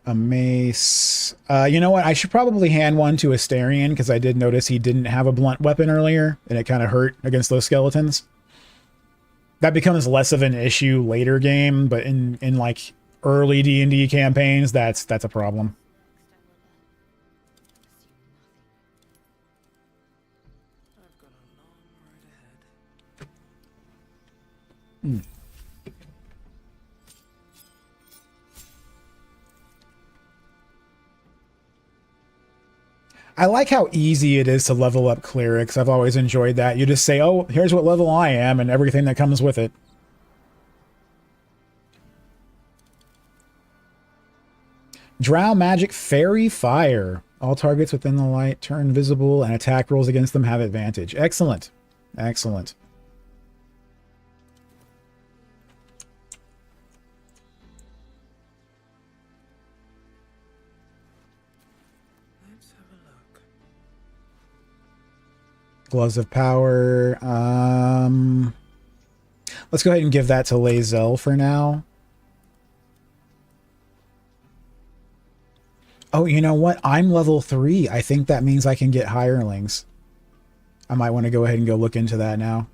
A mace. You know what? I should probably hand one to Asterion because I did notice he didn't have a blunt weapon earlier, and it kind of hurt against those skeletons. That becomes less of an issue later game, but in like early D&D campaigns, that's a problem. Hmm. I like how easy it is to level up clerics. I've always enjoyed that. You just say, oh, here's what level I am and everything that comes with it. Drow magic fairy fire. All targets within the light turn visible and attack rolls against them have advantage. Excellent. Excellent. Gloves of Power. Let's go ahead and give that to Lae'zel for now. Oh, you know what? I'm level 3. I think that means I can get hirelings. I might want to go ahead and go look into that now.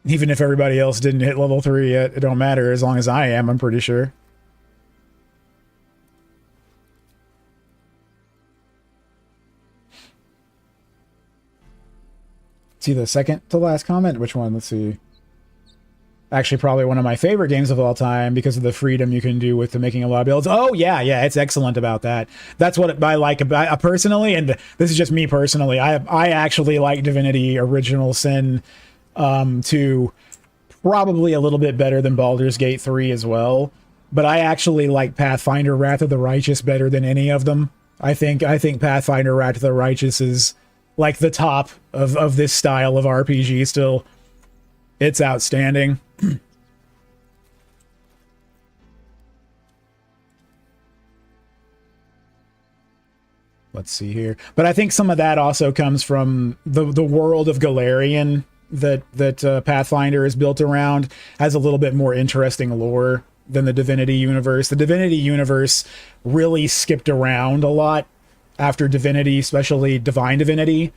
Even if everybody else didn't hit level 3 yet, it don't matter as long as I am, I'm pretty sure. See the second to last comment? Which one? Let's see. Actually, probably one of my favorite games of all time because of the freedom you can do with the making a lot of builds. Oh, yeah, it's excellent about that. That's what I like about personally, and this is just me personally. I actually like Divinity Original Sin 2 probably a little bit better than Baldur's Gate 3 as well. But I actually like Pathfinder Wrath of the Righteous better than any of them. I think Pathfinder Wrath of the Righteous is like the top of this style of RPG still. It's outstanding. Let's see here. But I think some of that also comes from the world of Galarian that Pathfinder is built around. Has a little bit more interesting lore than the Divinity universe. The Divinity universe really skipped around a lot after Divinity, especially Divine Divinity.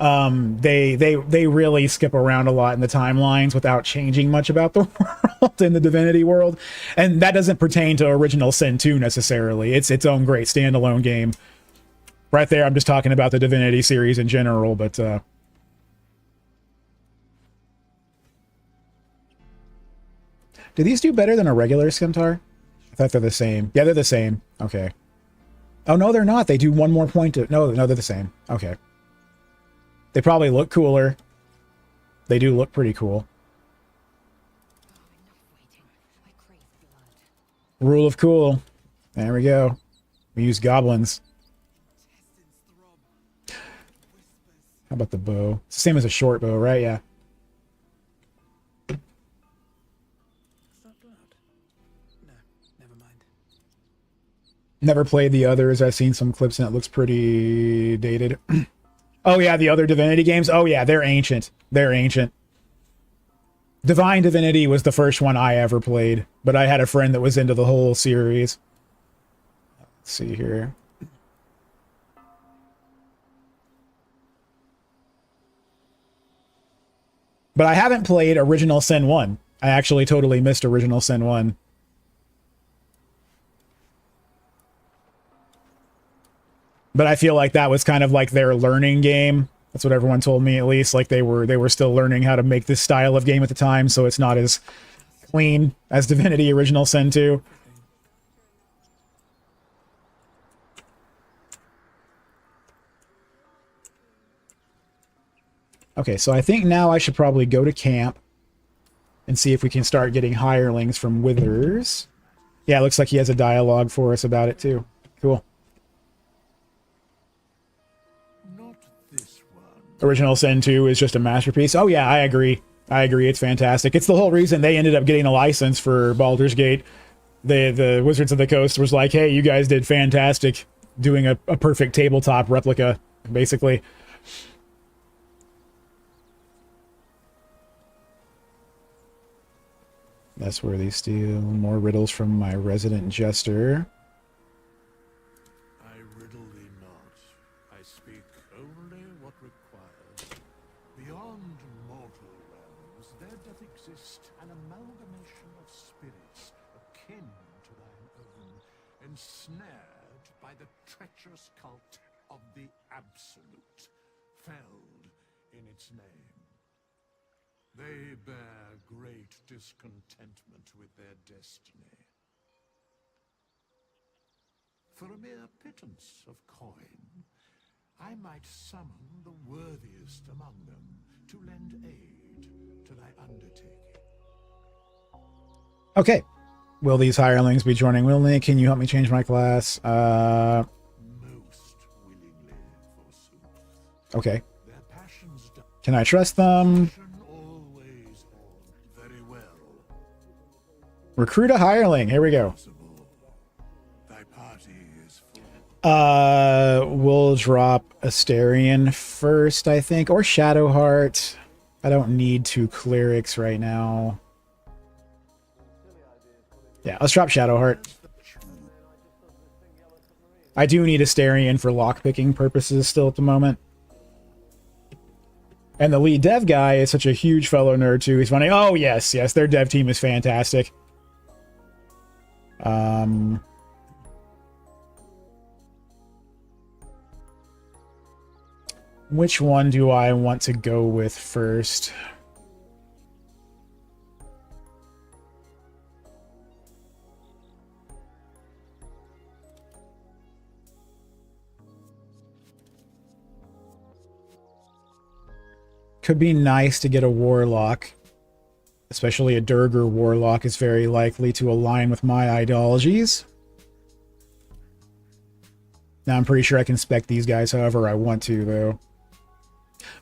They really skip around a lot in the timelines without changing much about the world in the Divinity world. And that doesn't pertain to Original Sin 2 necessarily. It's its own great standalone game. Right there, I'm just talking about the Divinity series in general, but do these do better than a regular Scimitar? I thought they're the same. Yeah, they're the same. Okay. Oh, no, they're not. They do one more point to... No, they're the same. Okay. They probably look cooler. They do look pretty cool. Rule of cool. There we go. We use goblins. How about the bow? It's the same as a short bow, right? Yeah. Never played the others. I've seen some clips and it looks pretty dated. Oh yeah, the other Divinity games? Oh yeah, they're ancient. They're ancient. Divine Divinity was the first one I ever played, but I had a friend that was into the whole series. Let's see here. But I haven't played Original Sin 1. I actually totally missed Original Sin 1. But I feel like that was kind of like their learning game. That's what everyone told me, at least. Like they were still learning how to make this style of game at the time, so it's not as clean as Divinity Original Sin 2. Okay, so I think now I should probably go to camp and see if we can start getting hirelings from Withers. Yeah, it looks like he has a dialogue for us about it too. Cool. Original Sin 2 is just a masterpiece. Oh yeah, I agree. I agree. It's fantastic. It's the whole reason they ended up getting a license for Baldur's Gate. The Wizards of the Coast was like, hey, you guys did fantastic doing a perfect tabletop replica, basically. Less worthy steel. More riddles from my resident jester. I riddle thee not. I speak only what required. Beyond mortal realms, there doth exist an amalgamation of spirits akin to thine own, ensnared by the treacherous cult of the Absolute, felled in its name. They bear great discontentment with their destiny. For a mere pittance of coin, I might summon the worthiest among them to lend aid to thy undertaking. Okay. Will these hirelings be joining willingly? Can you help me change my class? Most willingly, forsooth. Okay. Their passions Can I trust them? always on very well. Recruit a hireling. Here we go. Thy party is full. We'll drop Asterion first, I think, or Shadowheart. I don't need 2 clerics right now. Yeah, let's drop Shadowheart. I do need Asterion for lockpicking purposes still at the moment. And the lead dev guy is such a huge fellow nerd too. He's funny. Oh yes, yes, their dev team is fantastic. Which one do I want to go with first? Could be nice to get a warlock. Especially a Durger warlock is very likely to align with my ideologies. Now I'm pretty sure I can spec these guys however I want to, though.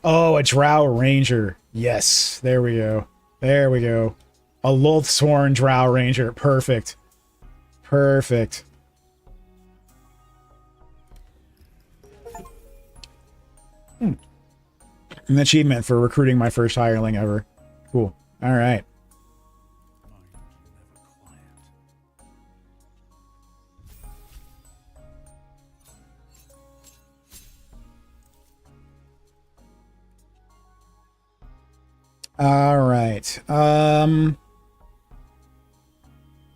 Oh, a Drow Ranger. Yes, there we go. There we go. A Lulthsorn Drow Ranger. Perfect. Perfect. An achievement for recruiting my first hireling ever. Cool. All right. All right. Oh,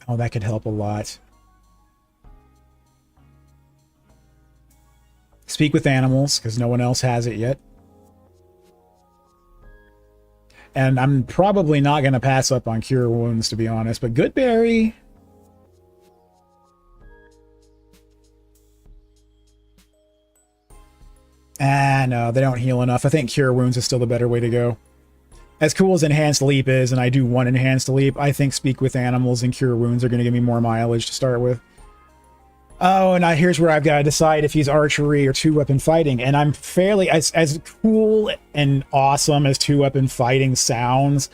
that could help a lot. Speak with animals, because no one else has it yet. And I'm probably not going to pass up on Cure Wounds, to be honest, but Goodberry... no, they don't heal enough. I think Cure Wounds is still the better way to go. As cool as Enhanced Leap is, and I do want Enhanced Leap, I think Speak with Animals and Cure Wounds are going to give me more mileage to start with. Oh, and here's where I've got to decide if he's archery or 2-weapon fighting. And I'm fairly... As cool and awesome as 2-weapon fighting sounds,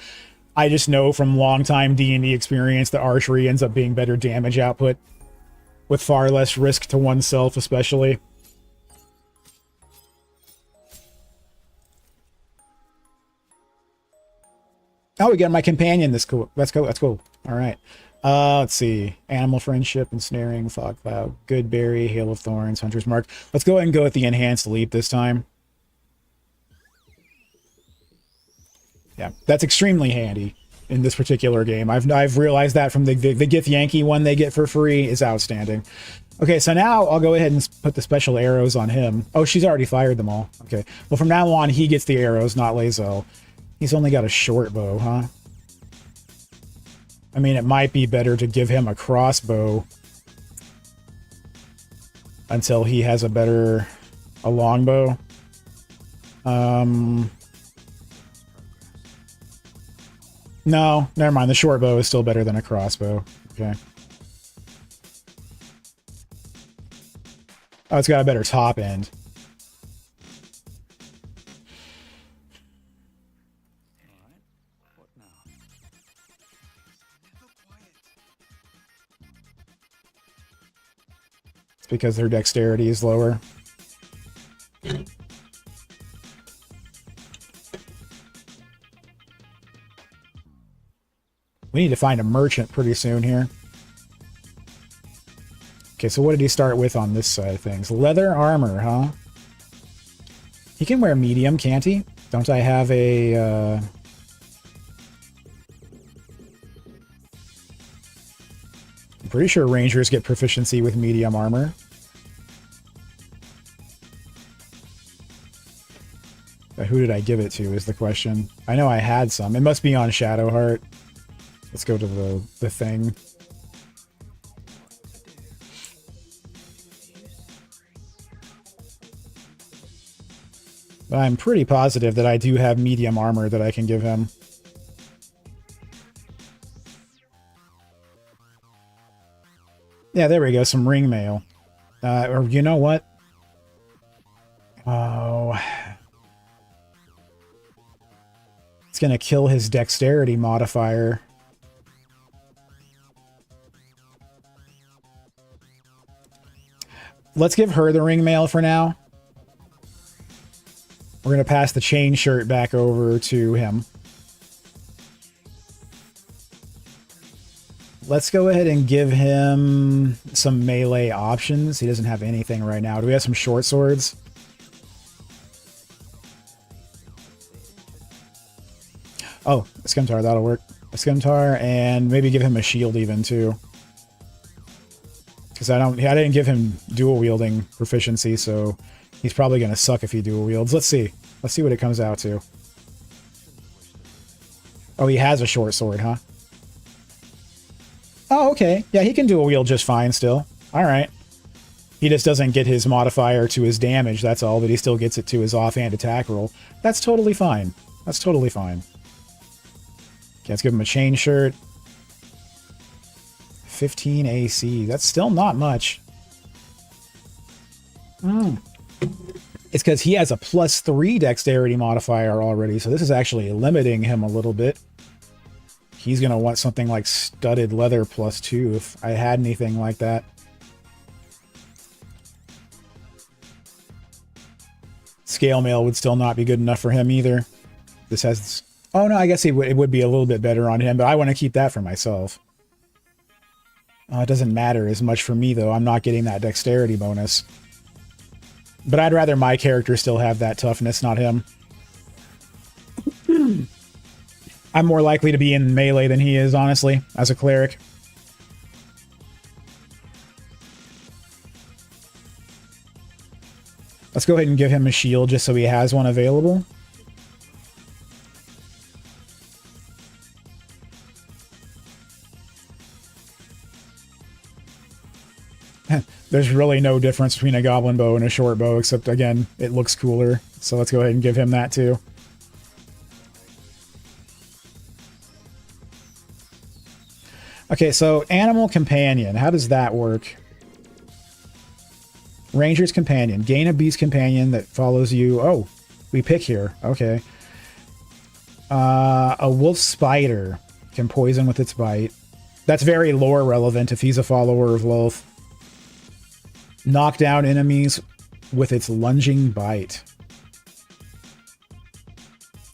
I just know from long-time D&D experience that archery ends up being better damage output, with far less risk to oneself, especially. Oh, we got my companion. That's cool. That's cool. That's cool. All right. Let's see. Animal Friendship, Ensnaring, Fog Cloud, Goodberry, Hail of Thorns, Hunter's Mark. Let's go ahead and go with the Enhanced Leap this time. Yeah, that's extremely handy in this particular game. I've realized that from the Gith Yankee one they get for free is outstanding. Okay, so now I'll go ahead and put the special arrows on him. Oh, she's already fired them all. Okay. Well, from now on, he gets the arrows, not Lae'zel. He's only got a short bow, huh? I mean, it might be better to give him a crossbow until he has a longbow. No, never mind. The short bow is still better than a crossbow. Okay. Oh, it's got a better top end. Because their dexterity is lower. We We need to find a merchant pretty soon here. Okay, so what did he start with on this side of things? Leather armor, huh? He can wear medium, can't he? Don't I have a... I'm pretty sure rangers get proficiency with medium armor. But who did I give it to is the question. I know I had some. It must be on Shadowheart. Let's go to the thing. But I'm pretty positive that I do have medium armor that I can give him. Yeah, there we go. Some ring mail. Or you know what? Oh. It's going to kill his dexterity modifier. Let's give her the ring mail for now. We're going to pass the chain shirt back over to him. Let's go ahead and give him some melee options. He doesn't have anything right now. Do we have some short swords? Oh, a scimitar, that'll work. A scimitar, and maybe give him a shield even too. Because I didn't give him dual wielding proficiency, so he's probably gonna suck if he dual wields. Let's see. Let's see what it comes out to. Oh, he has a short sword, huh? Oh, okay. Yeah, he can dual wield just fine still. Alright. He just doesn't get his modifier to his damage, that's all, but he still gets it to his offhand attack roll. That's totally fine. That's totally fine. Okay, let's give him a chain shirt. 15 AC. That's still not much. It's because he has a +3 dexterity modifier already, so this is actually limiting him a little bit. He's going to want something like studded leather +2 if I had anything like that. Scale mail would still not be good enough for him either. This has... Oh no, I guess it would be a little bit better on him, but I want to keep that for myself. It doesn't matter as much for me, though. I'm not getting that dexterity bonus. But I'd rather my character still have that toughness, not him. I'm more likely to be in melee than he is, honestly, as a cleric. Let's go ahead and give him a shield just so he has one available. There's really no difference between a goblin bow and a short bow, except, again, it looks cooler. So let's go ahead and give him that, too. Okay, so Animal Companion. How does that work? Ranger's Companion. Gain a beast companion that follows you. Oh, we pick here. Okay. A wolf spider can poison with its bite. That's very lore relevant if he's a follower of Lolth. Knock down enemies with its lunging bite.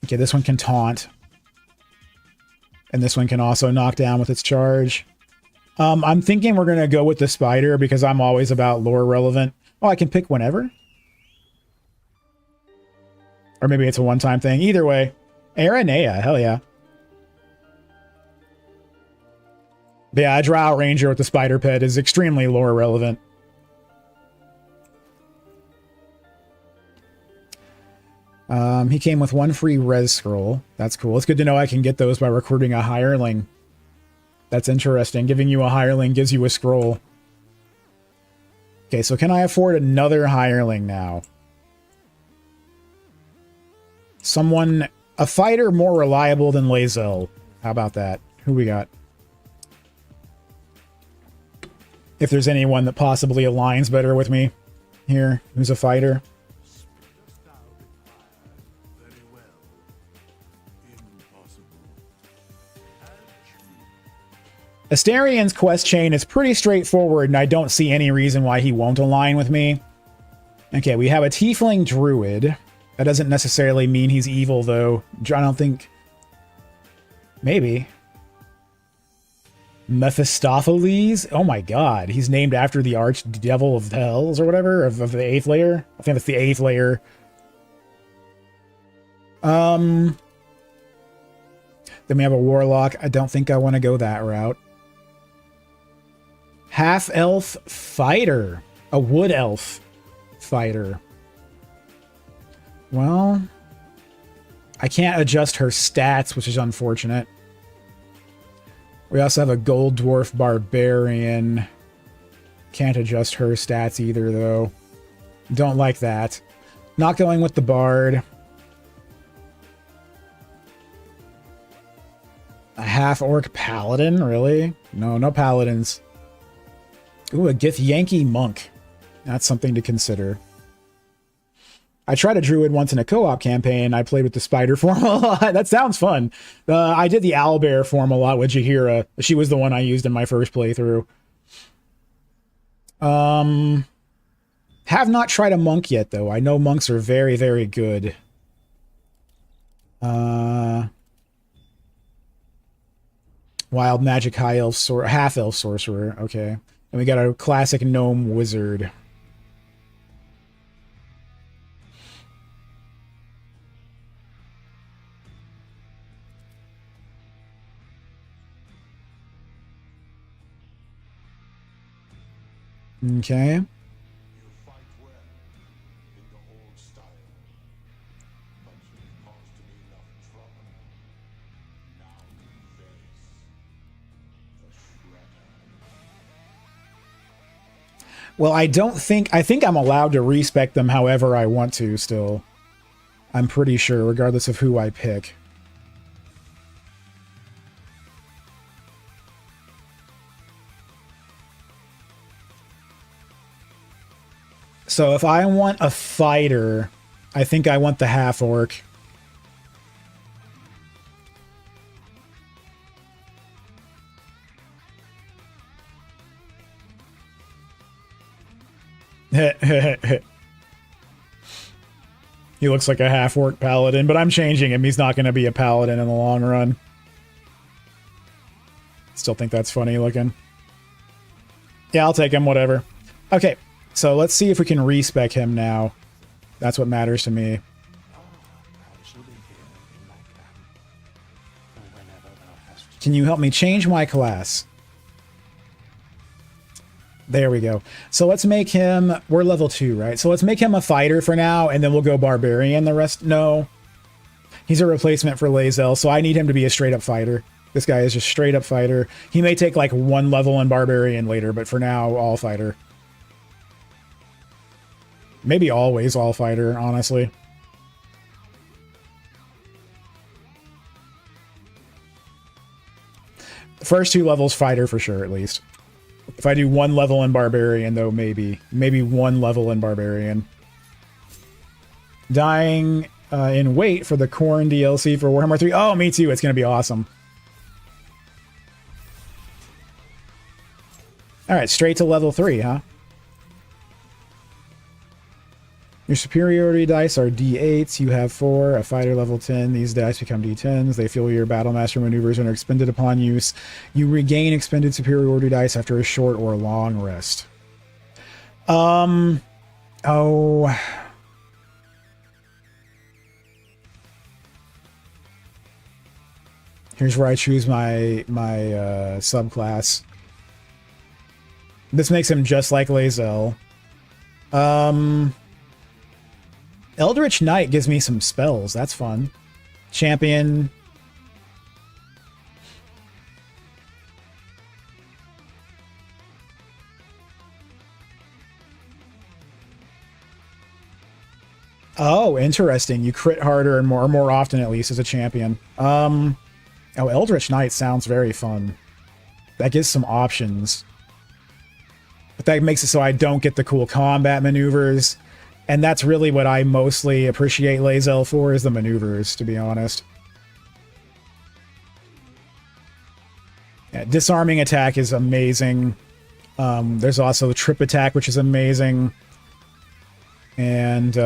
Okay, this one can taunt. And this one can also knock down with its charge. I'm thinking we're going to go with the spider because I'm always about lore relevant. Oh, I can pick whenever? Or maybe it's a one-time thing. Either way. Aranea, hell yeah. But yeah, a Drow Ranger with the spider pet is extremely lore relevant. He came with 1 free res scroll. That's cool. It's good to know I can get those by recruiting a hireling. That's interesting. Giving you a hireling gives you a scroll. Okay, so can I afford another hireling now? Someone... A fighter more reliable than Lae'zel. How about that? Who we got? If there's anyone that possibly aligns better with me here, who's a fighter. Asterian's quest chain is pretty straightforward, and I don't see any reason why he won't align with me. Okay, we have a tiefling druid. That doesn't necessarily mean he's evil, though. I don't think... Maybe. Mephistopheles. Oh my god. He's named after the archdevil of hells or whatever, of the 8th layer. I think that's the 8th layer. Then we have a warlock. I don't think I want to go that route. Half-elf fighter. A wood elf fighter. Well, I can't adjust her stats, which is unfortunate. We also have a gold dwarf barbarian. Can't adjust her stats either, though. Don't like that. Not going with the bard. A half-orc paladin, really? No, no paladins. Ooh, a Githyanki monk. That's something to consider. I tried a druid once in a co-op campaign. I played with the spider form a lot. That sounds fun. I did the owlbear form a lot with Jaheira. She was the one I used in my first playthrough. Have not tried a monk yet, though. I know monks are very, very good. Wild magic high elf half elf sorcerer. Okay. And we got a classic gnome wizard. Okay. Well, I think I'm allowed to respec them however I want to still. I'm pretty sure, regardless of who I pick. So if I want a fighter, I think I want the half-orc. He looks like a half-orc paladin, but I'm changing him. He's not going to be a paladin in the long run. Still think that's funny looking. Yeah, I'll take him, whatever. Okay, so let's see if we can respec him now. That's what matters to me. Can you help me change my class? There we go. So let's make him... We're level 2, right? So let's make him a fighter for now, and then we'll go barbarian the rest... No. He's a replacement for Lae'zel, so I need him to be a straight-up fighter. This guy is just straight-up fighter. He may take, like, 1 level in barbarian later, but for now, all fighter. Maybe always all fighter, honestly. First 2 levels fighter for sure, at least. If I do 1 level in Barbarian, though, maybe. Maybe 1 level in Barbarian. Dying in wait for the Corn DLC for Warhammer 3. Oh, me too. It's going to be awesome. Alright, straight to level 3, huh? Your superiority dice are D8s. You have 4. A fighter level 10. These dice become D10s. They fuel your Battlemaster maneuvers and are expended upon use. You regain expended superiority dice after a short or long rest. Oh. Here's where I choose my subclass. This makes him just like Lae'zel. Eldritch Knight gives me some spells. That's fun. Champion. Oh, interesting. You crit harder and more often, at least, as a champion. Oh, Eldritch Knight sounds very fun. That gives some options. But that makes it so I don't get the cool combat maneuvers. And that's really what I mostly appreciate Lae'zel for, is the maneuvers, to be honest. Yeah, disarming attack is amazing. There's also trip attack, which is amazing. And,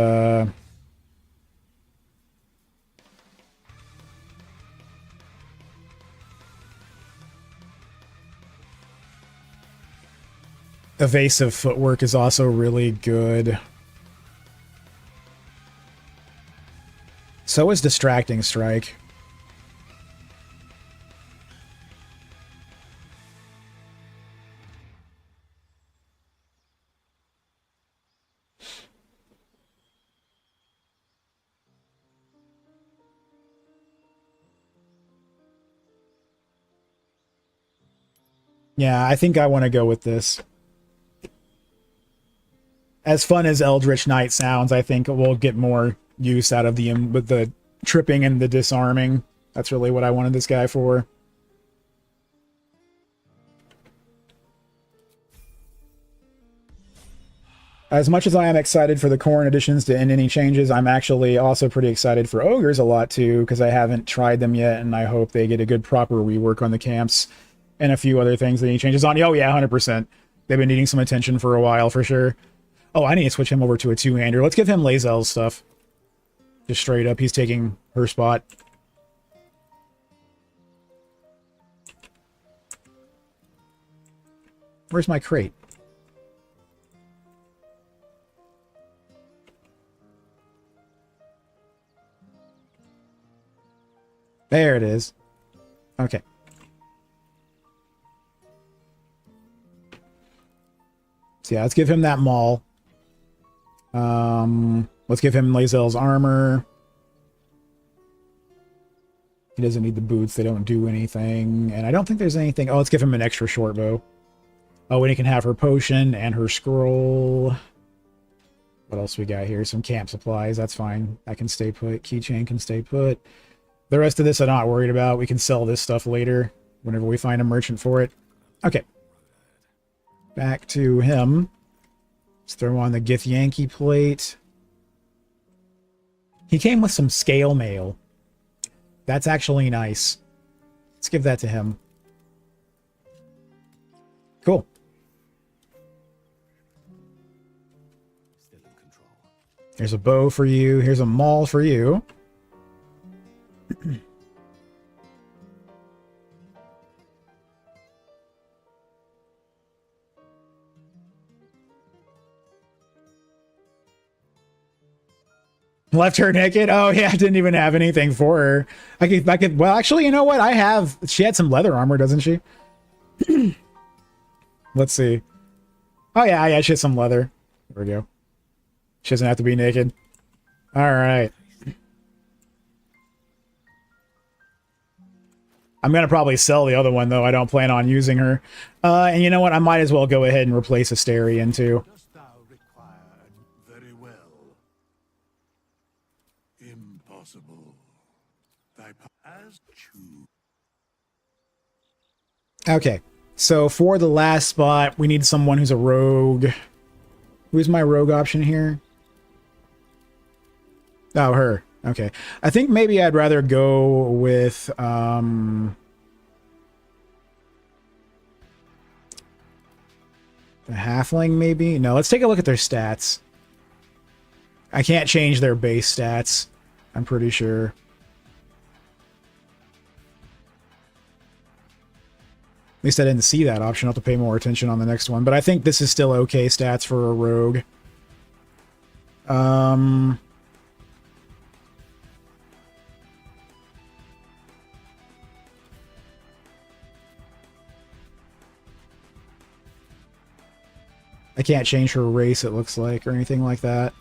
Evasive footwork is also really good. So is distracting strike. Yeah, I think I want to go with this. As fun as Eldritch Knight sounds, I think we'll get more use out of with the tripping and the disarming. That's really what I wanted this guy for. As much as I am excited for the Corn additions to end any changes, I'm actually also pretty excited for Ogres a lot too, because I haven't tried them yet, and I hope they get a good proper rework on the camps and a few other things that need changes on. Oh yeah, 100%. They've been needing some attention for a while for sure. Oh, I need to switch him over to a two-hander. Let's give him Lae'zel's stuff. Just straight up, he's taking her spot. Where's my crate? There it is. Okay. So yeah, let's give him that maul. Let's give him Lae'zel's armor. He doesn't need the boots. They don't do anything. And I don't think there's anything... Oh, let's give him an extra short bow. Oh, and he can have her potion and her scroll. What else we got here? Some camp supplies. That's fine. That can stay put. Keychain can stay put. The rest of this I'm not worried about. We can sell this stuff later whenever we find a merchant for it. Okay. Back to him. Let's throw on the Githyanki plate. He came with some scale mail. That's actually nice. Let's give that to him. Cool. Still in control. Here's a bow for you. Here's a maul for you. Left her naked? Oh yeah, I didn't even have anything for her. I could, well actually, you know what? She had some leather armor, doesn't she? Let's see. Oh yeah, she has some leather. There we go. She doesn't have to be naked. Alright. I'm going to probably sell the other one, though. I don't plan on using her. And you know what? I might as well go ahead and replace Asterion, too. Dost thou require? Very well. Impossible. Thy as choose. Okay. So for the last spot, we need someone who's a rogue. Who's my rogue option here? Oh, her. Okay. I think maybe I'd rather go with, the halfling, maybe? No, let's take a look at their stats. I can't change their base stats, I'm pretty sure. At least I didn't see that option. I'll have to pay more attention on the next one. But I think this is still okay stats for a rogue. I can't change her race, it looks like, or anything like that.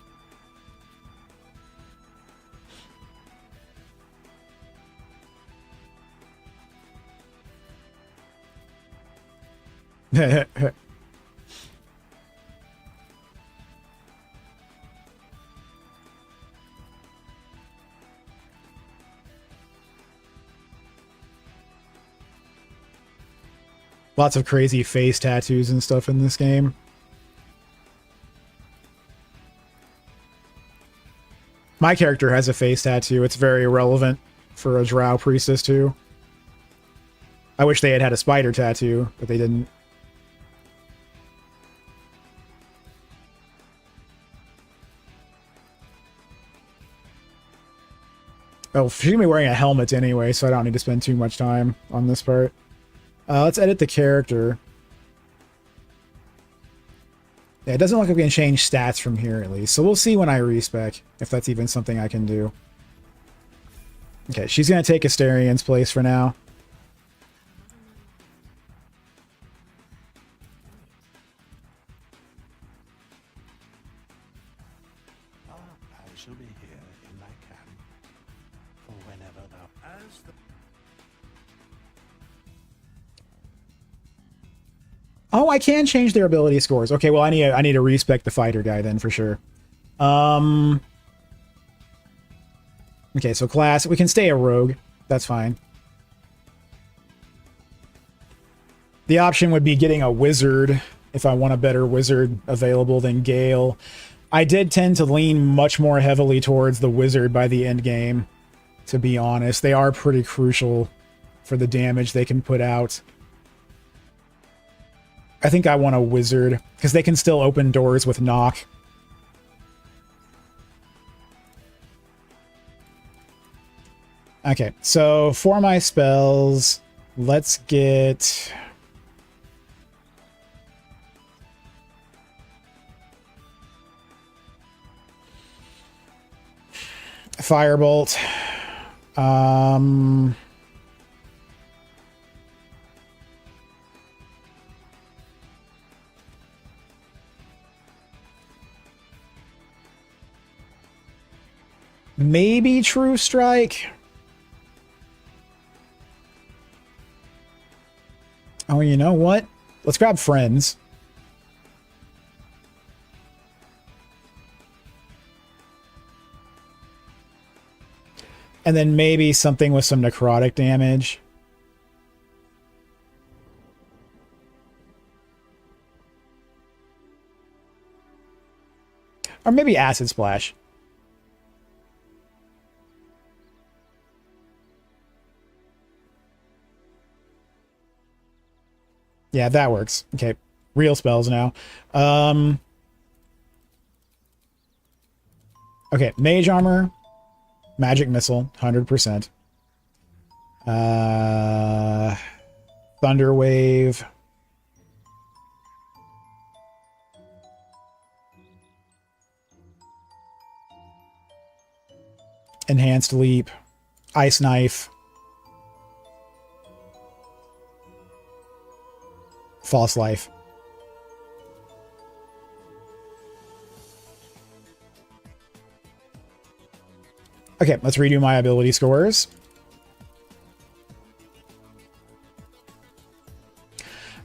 Lots of crazy face tattoos and stuff in this game. My character has a face tattoo. It's very relevant for a drow priestess, too. I wish they had had a spider tattoo, but they didn't. Oh, she's gonna be wearing a helmet anyway, so I don't need to spend too much time on this part. Let's edit the character. Yeah, it doesn't look like we can change stats from here at least. So we'll see when I respec if that's even something I can do. Okay, she's going to take Asterian's place for now. I shall be here in my camp for whenever thou as the Oh, I can change their ability scores. Okay, well I need to respec the fighter guy then for sure. Okay, so class, we can stay a rogue. That's fine. The option would be getting a wizard if I want a better wizard available than Gale. I did tend to lean much more heavily towards the wizard by the end game, to be honest. They are pretty crucial for the damage they can put out. I think I want a wizard, because they can still open doors with knock. Okay, so for my spells, let's get... Firebolt. Maybe True Strike. Oh, you know what? Let's grab Friends. And then maybe something with some necrotic damage. Or maybe Acid Splash. Yeah, that works. Okay, real spells now. Okay, Mage Armor, Magic Missile, 100%. Thunder Wave. Enhanced Leap. Ice Knife. False Life. Okay, let's redo my ability scores.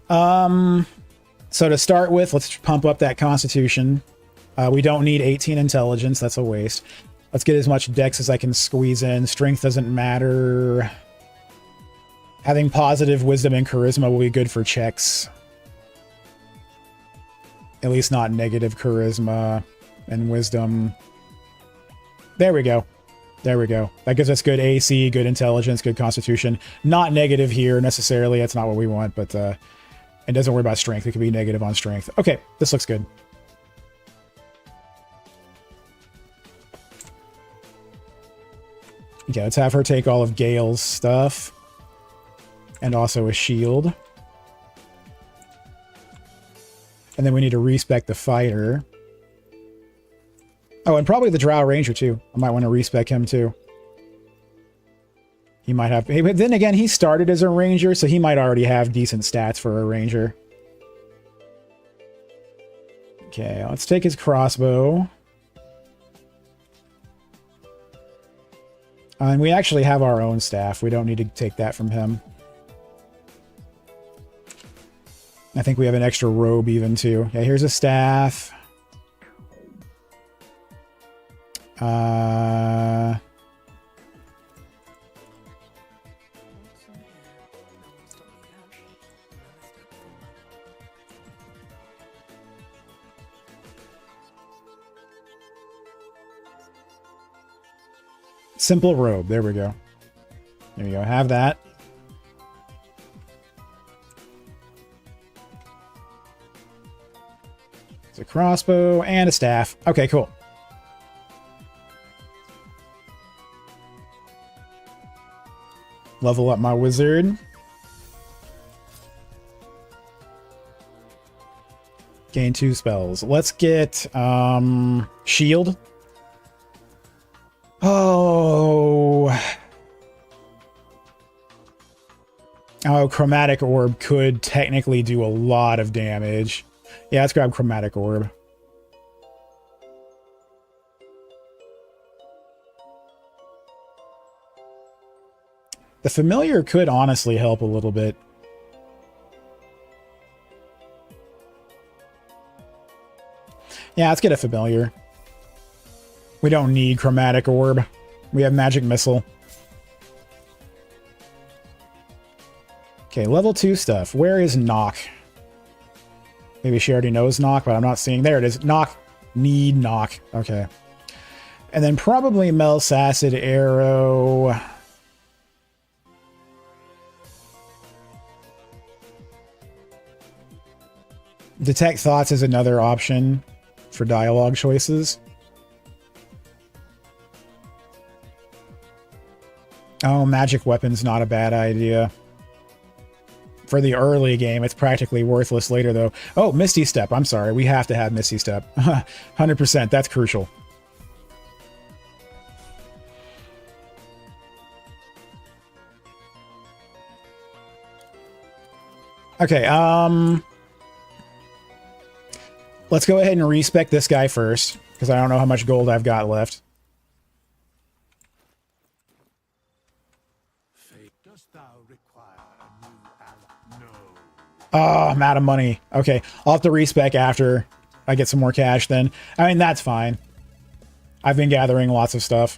So to start with, let's pump up that Constitution. We don't need 18 Intelligence. That's a waste. Let's get as much Dex as I can squeeze in. Strength doesn't matter. Having positive Wisdom and Charisma will be good for checks. At least not negative Charisma and Wisdom. There we go. There we go. That gives us good AC, good Intelligence, good Constitution. Not negative here necessarily. That's not what we want, but it doesn't worry about Strength. It can be negative on Strength. Okay, this looks good. Okay, let's have her take all of Gale's stuff. And also a shield. And then we need to respec the fighter. Oh, and probably the Drow Ranger too. I might want to respec him too. He might have... But then again, he started as a ranger, so he might already have decent stats for a ranger. Okay, let's take his crossbow. And we actually have our own staff. We don't need to take that from him. I think we have an extra robe even too. Yeah, here's a staff. Simple robe. There we go. There we go. Have that. It's a crossbow and a staff. Okay, cool. Level up my wizard. Gain 2 spells. Let's get shield. Oh. Oh, chromatic orb could technically do a lot of damage. Yeah, let's grab chromatic orb. The familiar could honestly help a little bit. Yeah, let's get a familiar. We don't need chromatic orb. We have magic missile. Okay, level 2 stuff. Where is knock? Maybe she already knows knock, but I'm not seeing. There it is. Knock. Need knock. Okay. And then probably Mel's acid arrow. Detect thoughts is another option for dialogue choices. Oh, magic weapon's not a bad idea. For the early game, it's practically worthless later, though. Oh, Misty Step. I'm sorry. We have to have Misty Step. 100%. That's crucial. Okay, let's go ahead and respec this guy first, because I don't know how much gold I've got left. Dost thou require a new ally? No. Oh, I'm out of money. Okay, I'll have to respec after I get some more cash then. I mean, that's fine. I've been gathering lots of stuff.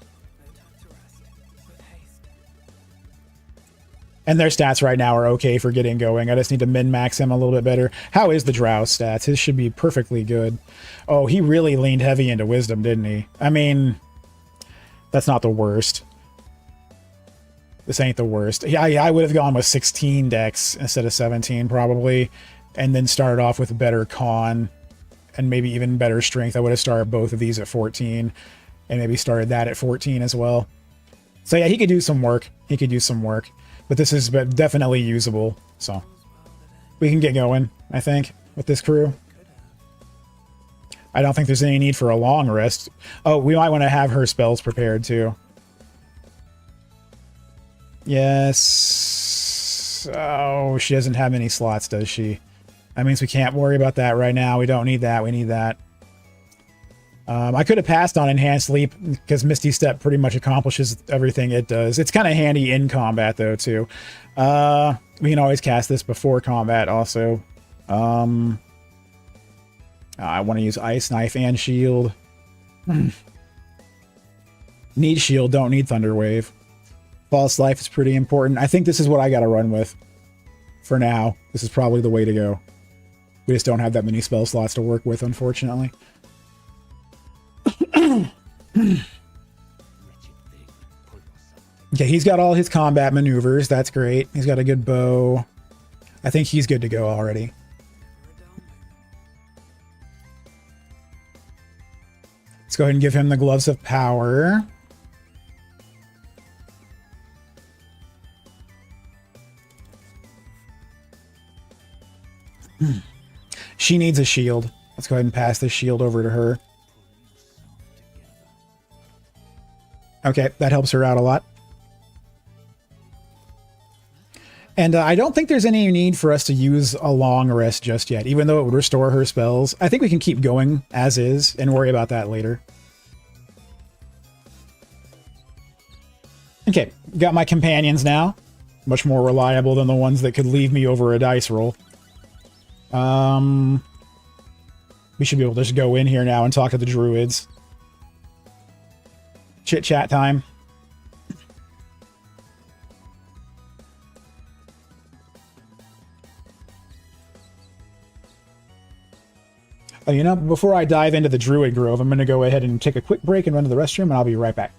And their stats right now are okay for getting going. I just need to min-max him a little bit better. How is the Drow stats? His should be perfectly good. Oh, he really leaned heavy into wisdom, didn't he? I mean, that's not the worst. This ain't the worst. Yeah, I would have gone with 16 dex instead of 17 probably, and then started off with better con and maybe even better strength. I would have started both of these at 14 and maybe started that at 14 as well. So yeah, he could do some work. He could do some work. But this is definitely usable, so we can get going, I think, with this crew. I don't think there's any need for a long rest. Oh, we might want to have her spells prepared, too. Yes. Oh, she doesn't have many slots, does she? That means we can't worry about that right now. We don't need that. We need that. I could have passed on Enhanced Leap because Misty Step pretty much accomplishes everything it does. It's kind of handy in combat, though, too. We can always cast this before combat, also. I want to use Ice Knife and Shield. Need Shield, don't need Thunder Wave. False Life is pretty important. I think this is what I got to run with. For now, this is probably the way to go. We just don't have that many spell slots to work with, unfortunately. Okay, he's got all his combat maneuvers. That's great. He's got a good bow. I think he's good to go already. Let's go ahead and give him the Gloves of Power. She needs a shield. Let's go ahead and pass this shield over to her. Okay, that helps her out a lot. And I don't think there's any need for us to use a long rest just yet, even though it would restore her spells. I think we can keep going as is and worry about that later. Okay, got my companions now. Much more reliable than the ones that could leave me over a dice roll. We should be able to just go in here now and talk to the druids. Chit-chat time. Oh, you know, before I dive into the Druid Grove, I'm going to go ahead and take a quick break and run to the restroom, and I'll be right back.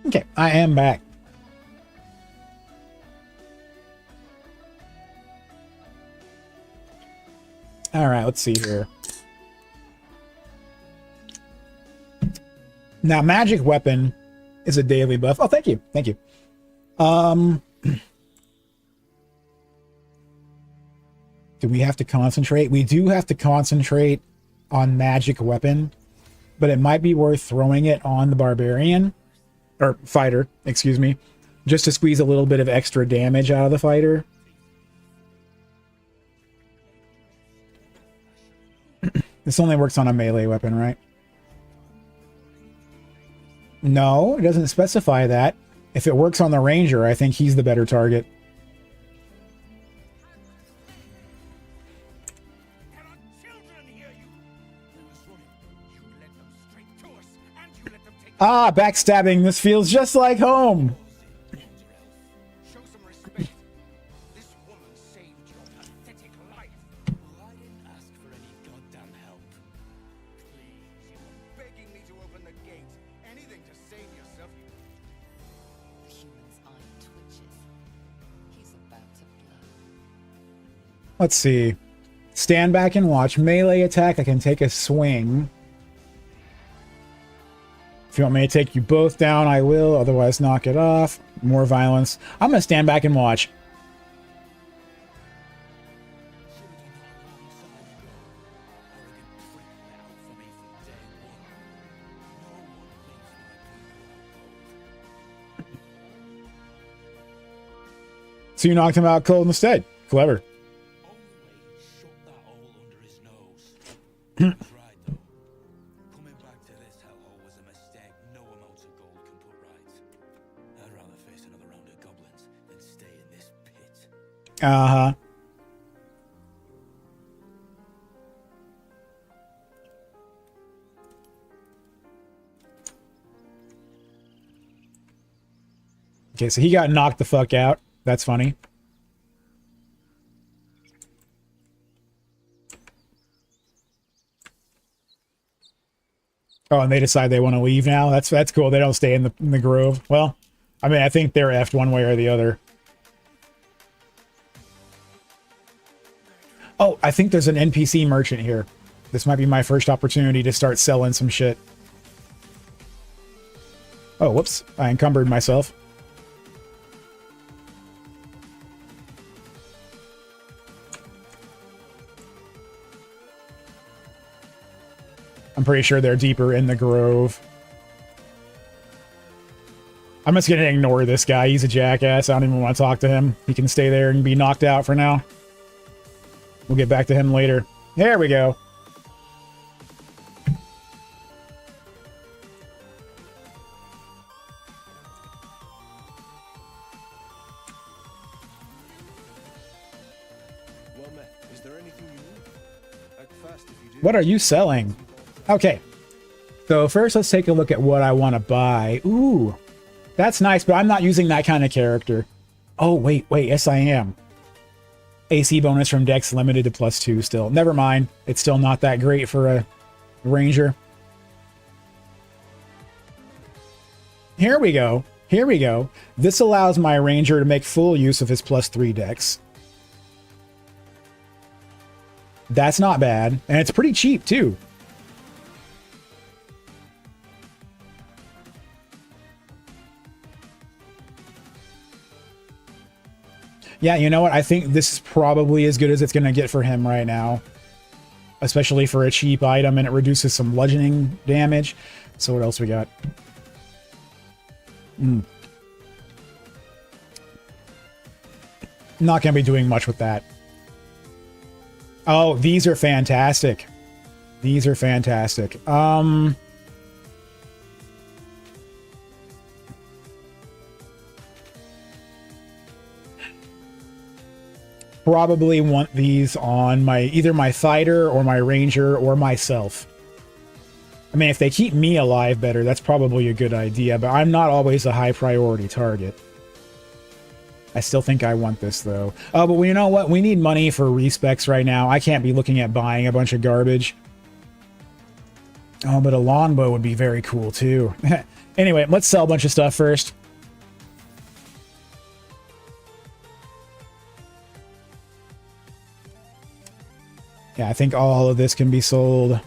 Okay, I am back. All right, let's see here. Now, magic weapon is a daily buff. Oh, thank you. Thank you. Do we have to concentrate? We do have to concentrate on magic weapon, but it might be worth throwing it on the barbarian or fighter, excuse me, just to squeeze a little bit of extra damage out of the fighter. This only works on a melee weapon, right? No, it doesn't specify that. If it works on the ranger, I think he's the better target. Ah, backstabbing. This feels just like home. Show some respect. This woman saved your pathetic life. Well, I didn't ask for any goddamn help. Please, you were begging me to open the gate. Anything to save yourself. The human's eye twitches. He's about to blow. Let's see. Stand back and watch. Melee attack. I can take a swing. If you want me to take you both down, I will. Otherwise, knock it off. More violence. I'm going to stand back and watch. So you knocked him out cold instead. Clever. Uh-huh. Okay, so he got knocked the fuck out. That's funny. Oh, and they decide they want to leave now? That's cool. They don't stay in the grove. Well, I mean, I think they're effed one way or the other. Oh, I think there's an NPC merchant here. This might be my first opportunity to start selling some shit. Oh, whoops. I encumbered myself. I'm pretty sure they're deeper in the grove. I'm just going to ignore this guy. He's a jackass. I don't even want to talk to him. He can stay there and be knocked out for now. We'll get back to him later. There we go. Well met. Is there anything you need? Act fast if you do. What are you selling? Okay. So first let's take a look at what I want to buy. Ooh. That's nice, but I'm not using that kind of character. Oh, wait. Yes, I am. AC bonus from Dex limited to +2 still. Never mind. It's still not that great for a ranger. Here we go. Here we go. This allows my ranger to make full use of his +3 Dex. That's not bad. And it's pretty cheap, too. Yeah, you know what? I think this is probably as good as it's going to get for him right now. Especially for a cheap item, and it reduces some bludgeoning damage. So what else we got? Not going to be doing much with that. Oh, these are fantastic. These are fantastic. Probably want these on my either my fighter or my ranger or myself. I mean, if they keep me alive better, that's probably a good idea, but I'm not always a high priority target. I still think I want this, though. Oh, but you know what? We need money for respecs right now. I can't be looking at buying a bunch of garbage. Oh, but a longbow would be very cool too. Anyway, let's sell a bunch of stuff first. Yeah, I think all of this can be sold.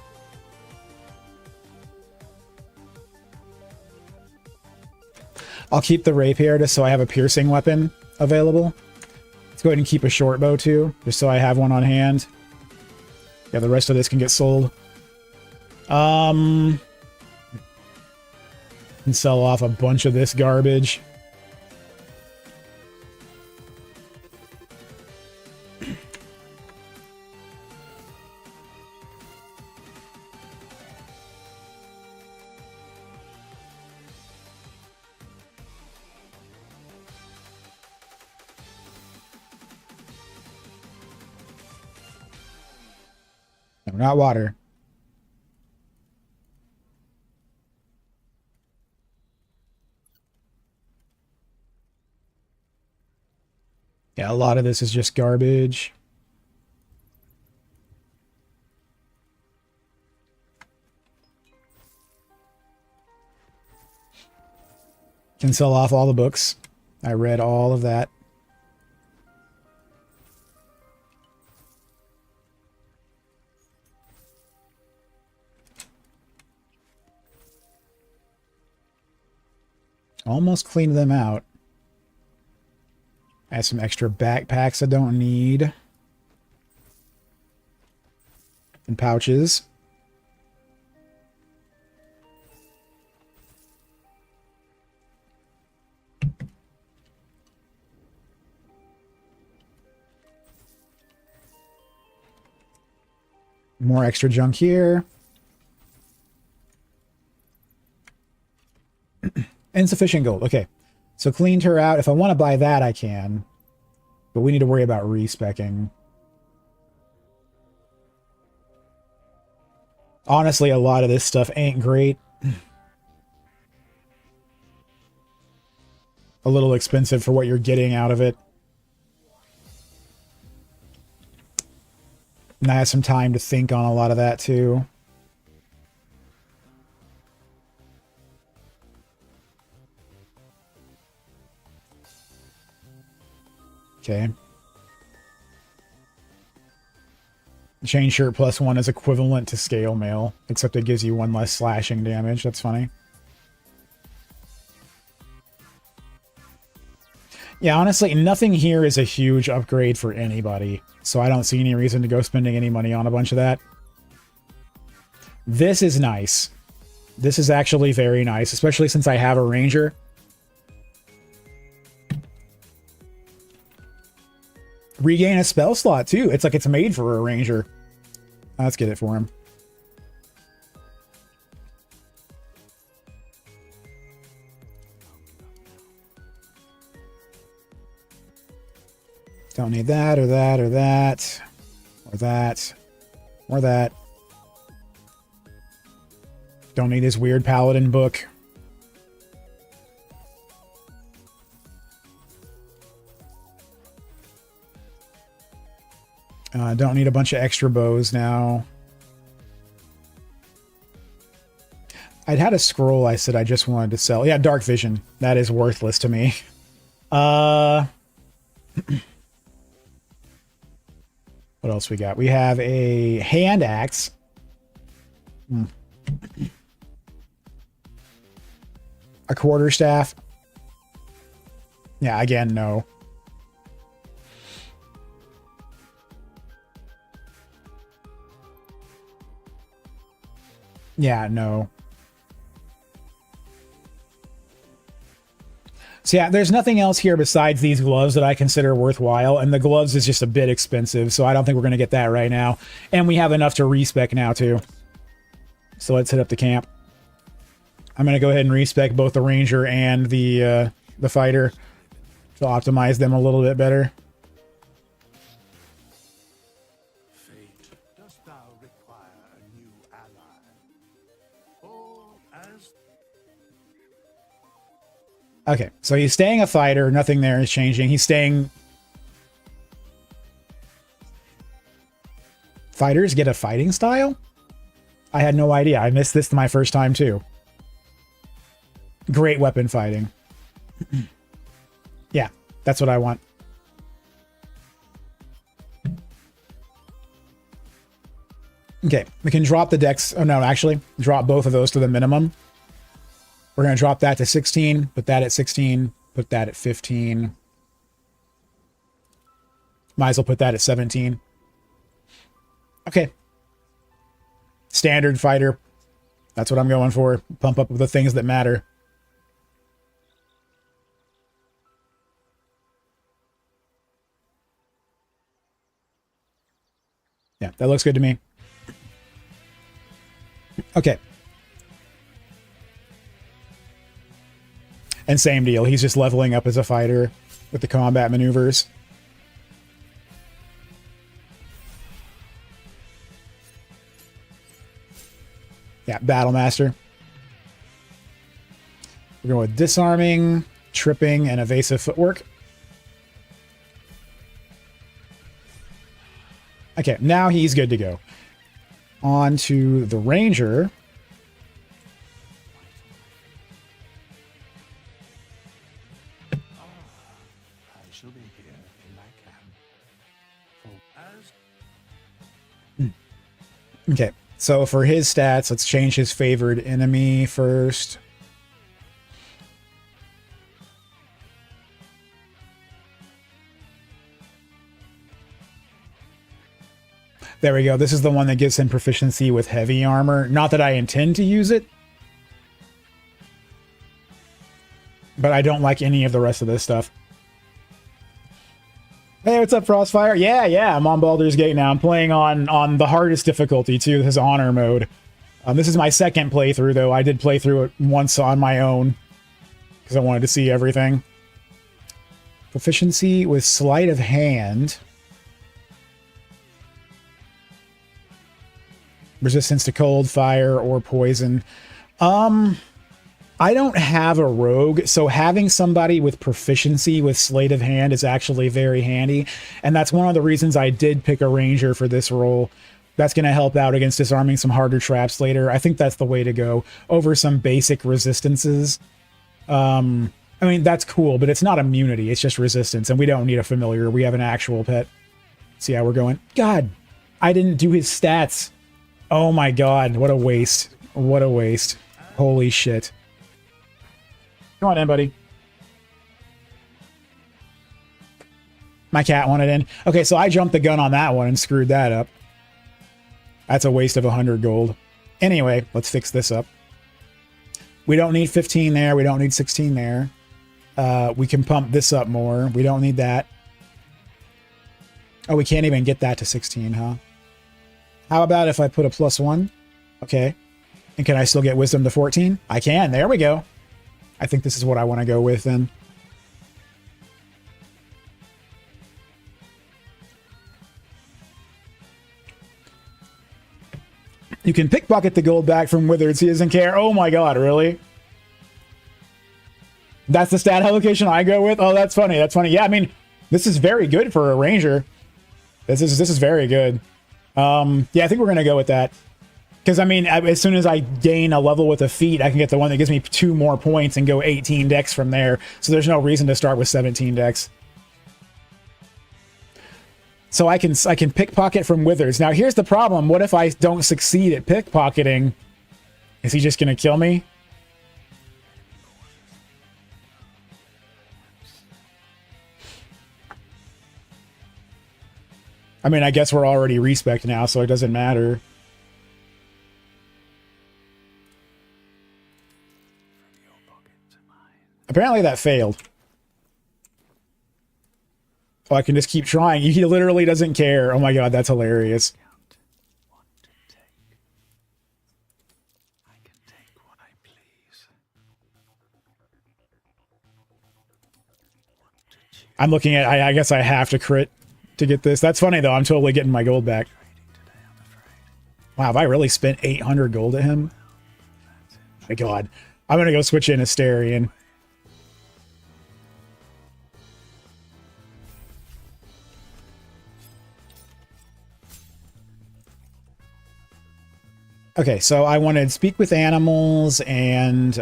I'll keep the rapier just so I have a piercing weapon available. Let's go ahead and keep a short bow too, just so I have one on hand. Yeah, the rest of this can get sold. And sell off a bunch of this garbage. No, not water. Yeah, a lot of this is just garbage. Can sell off all the books. I read all of that. Almost cleaned them out. I have some extra backpacks I don't need. And pouches. More extra junk here. Insufficient gold. Okay. So cleaned her out. If I want to buy that, I can. But we need to worry about respecking. Honestly, a lot of this stuff ain't great. A little expensive for what you're getting out of it. And I have some time to think on a lot of that too. Okay. Chain shirt +1 is equivalent to scale mail, except it gives you 1 less slashing damage. That's funny. Yeah, honestly, nothing here is a huge upgrade for anybody, so I don't see any reason to go spending any money on a bunch of that. This is nice. This is actually very nice, especially since I have a ranger. Regain a spell slot, too. It's like it's made for a ranger. Let's get it for him. Don't need that, or that, or that. Or that. Or that. Don't need this weird paladin book. Don't need a bunch of extra bows now. I'd had a scroll I said I just wanted to sell. Yeah, dark vision. That is worthless to me. What else we got? We have a hand axe. A quarterstaff. Yeah, again, no. Yeah, no. So yeah, there's nothing else here besides these gloves that I consider worthwhile, and the gloves is just a bit expensive, so I don't think we're going to get that right now. And we have enough to respec now, too. So let's hit up the camp. I'm going to go ahead and respec both the ranger and the fighter to optimize them a little bit better. Dost thou require a new ally? Or as Okay, so he's staying a fighter. Nothing there is changing. He's staying... Fighters get a fighting style? I had no idea. I missed this my first time too. Great weapon fighting. Yeah, that's what I want. Okay, we can drop the dex. Oh no, actually, drop both of those to the minimum. We're going to drop that to 16, put that at 16, put that at 15. Might as well put that at 17. Okay. Standard fighter. That's what I'm going for. Pump up the things that matter. Yeah, that looks good to me. Okay. And same deal. He's just leveling up as a fighter with the combat maneuvers. Yeah, Battle Master. We're going with disarming, tripping, and evasive footwork. Okay, now he's good to go. On to the Ranger. I shall be here in my camp. For as Okay, so for his stats, let's change his favored enemy first. There we go. This is the one that gives him proficiency with heavy armor. Not that I intend to use it, but I don't like any of the rest of this stuff. Hey, what's up, Frostfire? Yeah, I'm on Baldur's Gate now. I'm playing on the hardest difficulty, too. This is honor mode. This is my second playthrough, though. I did play through it once on my own because I wanted to see everything. Proficiency with sleight of hand. Resistance to cold, fire, or poison. I don't have a rogue, so having somebody with proficiency with sleight of hand is actually very handy. And that's one of the reasons I did pick a ranger for this role. That's going to help out against disarming some harder traps later. I think that's the way to go over some basic resistances. I mean, that's cool, but it's not immunity. It's just resistance, and we don't need a familiar. We have an actual pet. See how we're going. God, I didn't do his stats. Oh my god, what a waste. What a waste. Holy shit. Come on in, buddy. My cat wanted in. Okay, so I jumped the gun on that one and screwed that up. That's a waste of 100 gold. Anyway, let's fix this up. We don't need 15 there. We don't need 16 there. We can pump this up more. We don't need that. Oh, we can't even get that to 16, huh? How about if I put a +1? Okay. And can I still get wisdom to 14? I can. There we go. I think this is what I want to go with then. You can pickpocket the gold back from Wizards. He doesn't care. Oh my god, really? That's the stat allocation I go with? Oh, that's funny. That's funny. Yeah, I mean, this is very good for a ranger. This is very good. Yeah, I think we're going to go with that. Because, I mean, as soon as I gain a level with a feat, I can get the one that gives me 2 more points and go 18 dex from there. So there's no reason to start with 17 dex. So I can pickpocket from Withers. Now, here's the problem. What if I don't succeed at pickpocketing? Is he just going to kill me? I mean, I guess we're already respect now, so it doesn't matter. Apparently that failed. Oh, I can just keep trying. He literally doesn't care. Oh my god, that's hilarious. I'm looking at... I guess I have to crit to get this. That's funny, though. I'm totally getting my gold back. Wow, have I really spent 800 gold at him? My god. I'm going to go switch in Asterion. Okay, so I wanted speak with animals and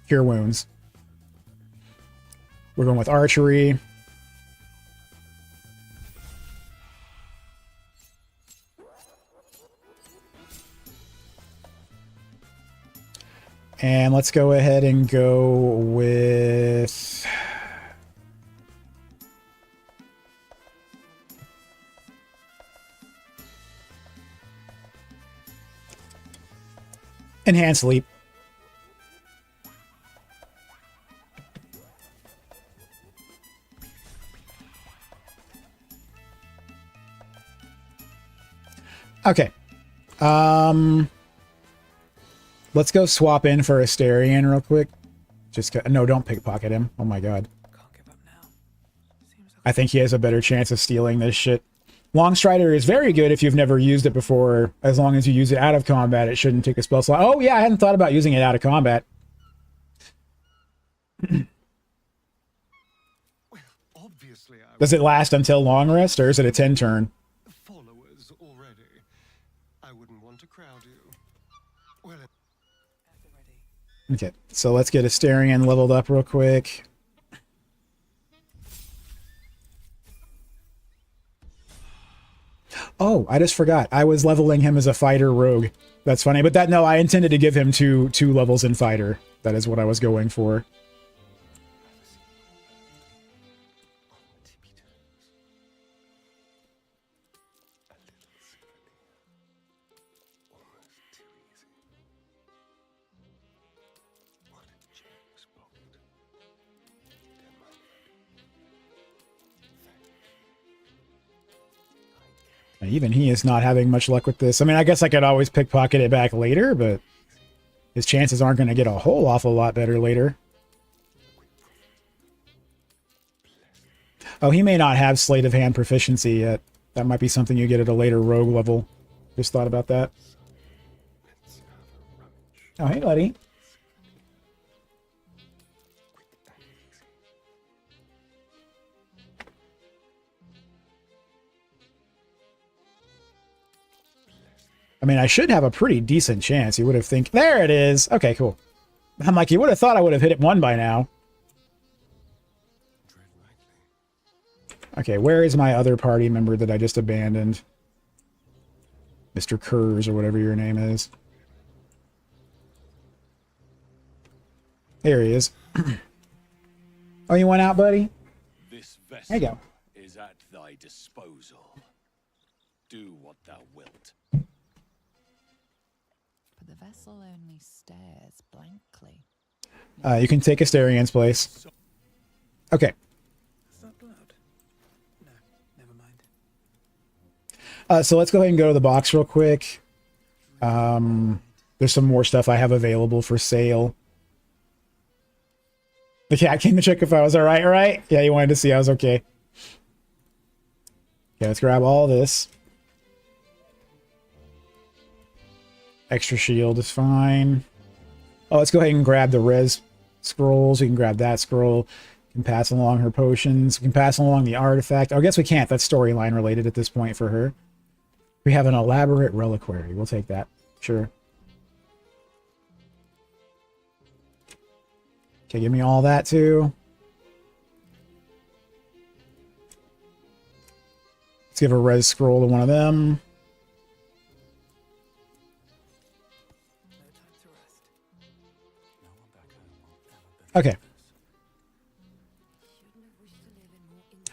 cure wounds. We're going with archery. And let's go ahead and go with enhanced leap. Okay. Let's go swap in for Asterion real quick. No, don't pickpocket him. Oh my god. Can't give up now. Seems like I think he has a better chance of stealing this shit. Longstrider is very good if you've never used it before. As long as you use it out of combat, it shouldn't take a spell slot. Oh yeah, I hadn't thought about using it out of combat. Well, obviously I Does it last until long rest, or is it a 10 turn? followers already. I wouldn't want to crowd you. Well, ever ready. Okay, so let's get Asterion leveled up real quick. Oh, I just forgot. I was leveling him as a fighter rogue. That's funny, but no, I intended to give him two levels in fighter. That is what I was going for. Even he is not having much luck with this. I mean, I guess I could always pickpocket it back later, but his chances aren't going to get a whole awful lot better later. Oh, he may not have Sleight of Hand proficiency yet. That might be something you get at a later rogue level. Just thought about that. Oh, hey, buddy. I mean, I should have a pretty decent chance. You would have think, there it is. Okay, cool. I'm like, you would have thought I would have hit it one by now. Okay, where is my other party member that I just abandoned? Mr. Kurz or whatever your name is. There he is. Oh, you went out, buddy? This There vessel you go. is at thy disposal. Do what thou wilt. But the vessel only stares blankly. You can take Asterian's place. Okay. Is that blood? No, never mind. So let's go ahead and go to the box real quick. There's some more stuff I have available for sale. The cat came to check if I was alright, right? Yeah, you wanted to see I was okay. Okay, let's grab all this. Extra shield is fine. Oh, let's go ahead and grab the res scrolls. We can grab that scroll. We can pass along her potions. We can pass along the artifact. Oh, I guess we can't. That's storyline related at this point for her. We have an elaborate reliquary. We'll take that. Sure. Okay, give me all that too. Let's give a res scroll to one of them. No time to rest. No one back home will ever be. Okay.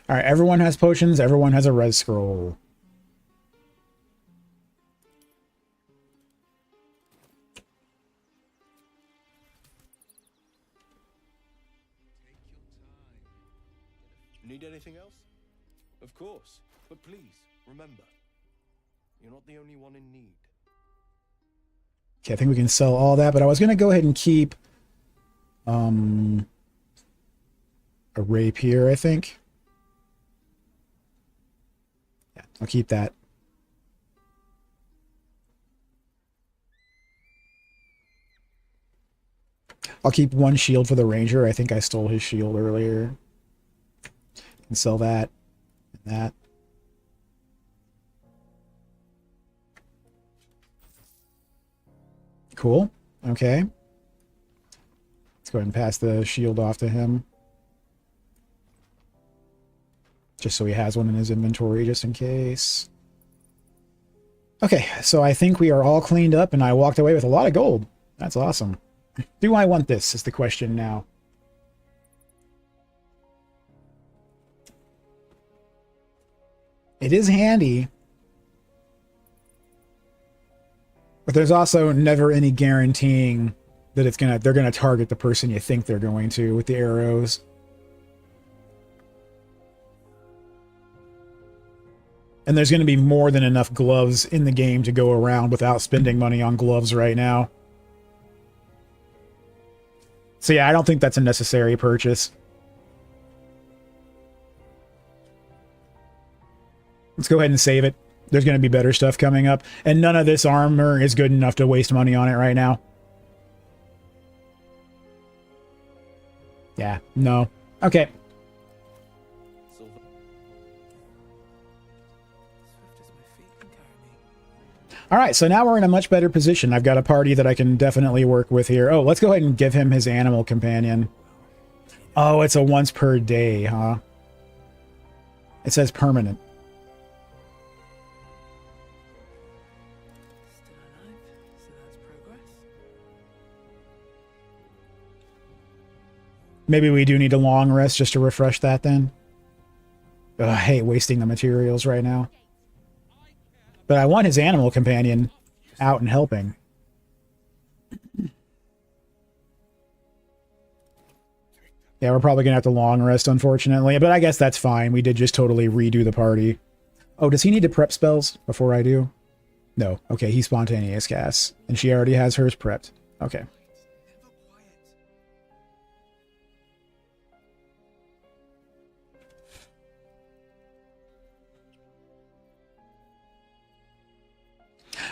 All right, everyone has potions. Everyone has a res scroll. Need anything else? Of course. But please, remember, you're not the only one in need. Okay, I think we can sell all that, but I was going to go ahead and keep a rapier, I think. Yeah, I'll keep that. I'll keep one shield for the ranger. I think I stole his shield earlier. And sell that and that. Cool. Okay. Let's go ahead and pass the shield off to him. Just so he has one in his inventory, just in case. Okay, so I think we are all cleaned up, and I walked away with a lot of gold. That's awesome. Do I want this, is the question now. It is handy. But there's also never any guaranteeing that they're gonna target the person you think they're going to with the arrows. And there's going to be more than enough gloves in the game to go around without spending money on gloves right now. So yeah, I don't think that's a necessary purchase. Let's go ahead and save it. There's going to be better stuff coming up. And none of this armor is good enough to waste money on it right now. Yeah, no. Okay. Silver. Swift as my feet can carry me. All right, so now we're in a much better position. I've got a party that I can definitely work with here. Oh, let's go ahead and give him his animal companion. Oh, it's a once per day, huh? It says permanent. Still alive, so that's progress. Maybe we do need a long rest just to refresh that then. Ugh, I hate wasting the materials right now. But I want his animal companion out and helping. Yeah, we're probably going to have to long rest, unfortunately. But I guess that's fine. We did just totally redo the party. Oh, does he need to prep spells before I do? No. Okay, he spontaneous casts. And she already has hers prepped. Okay. Never quiet.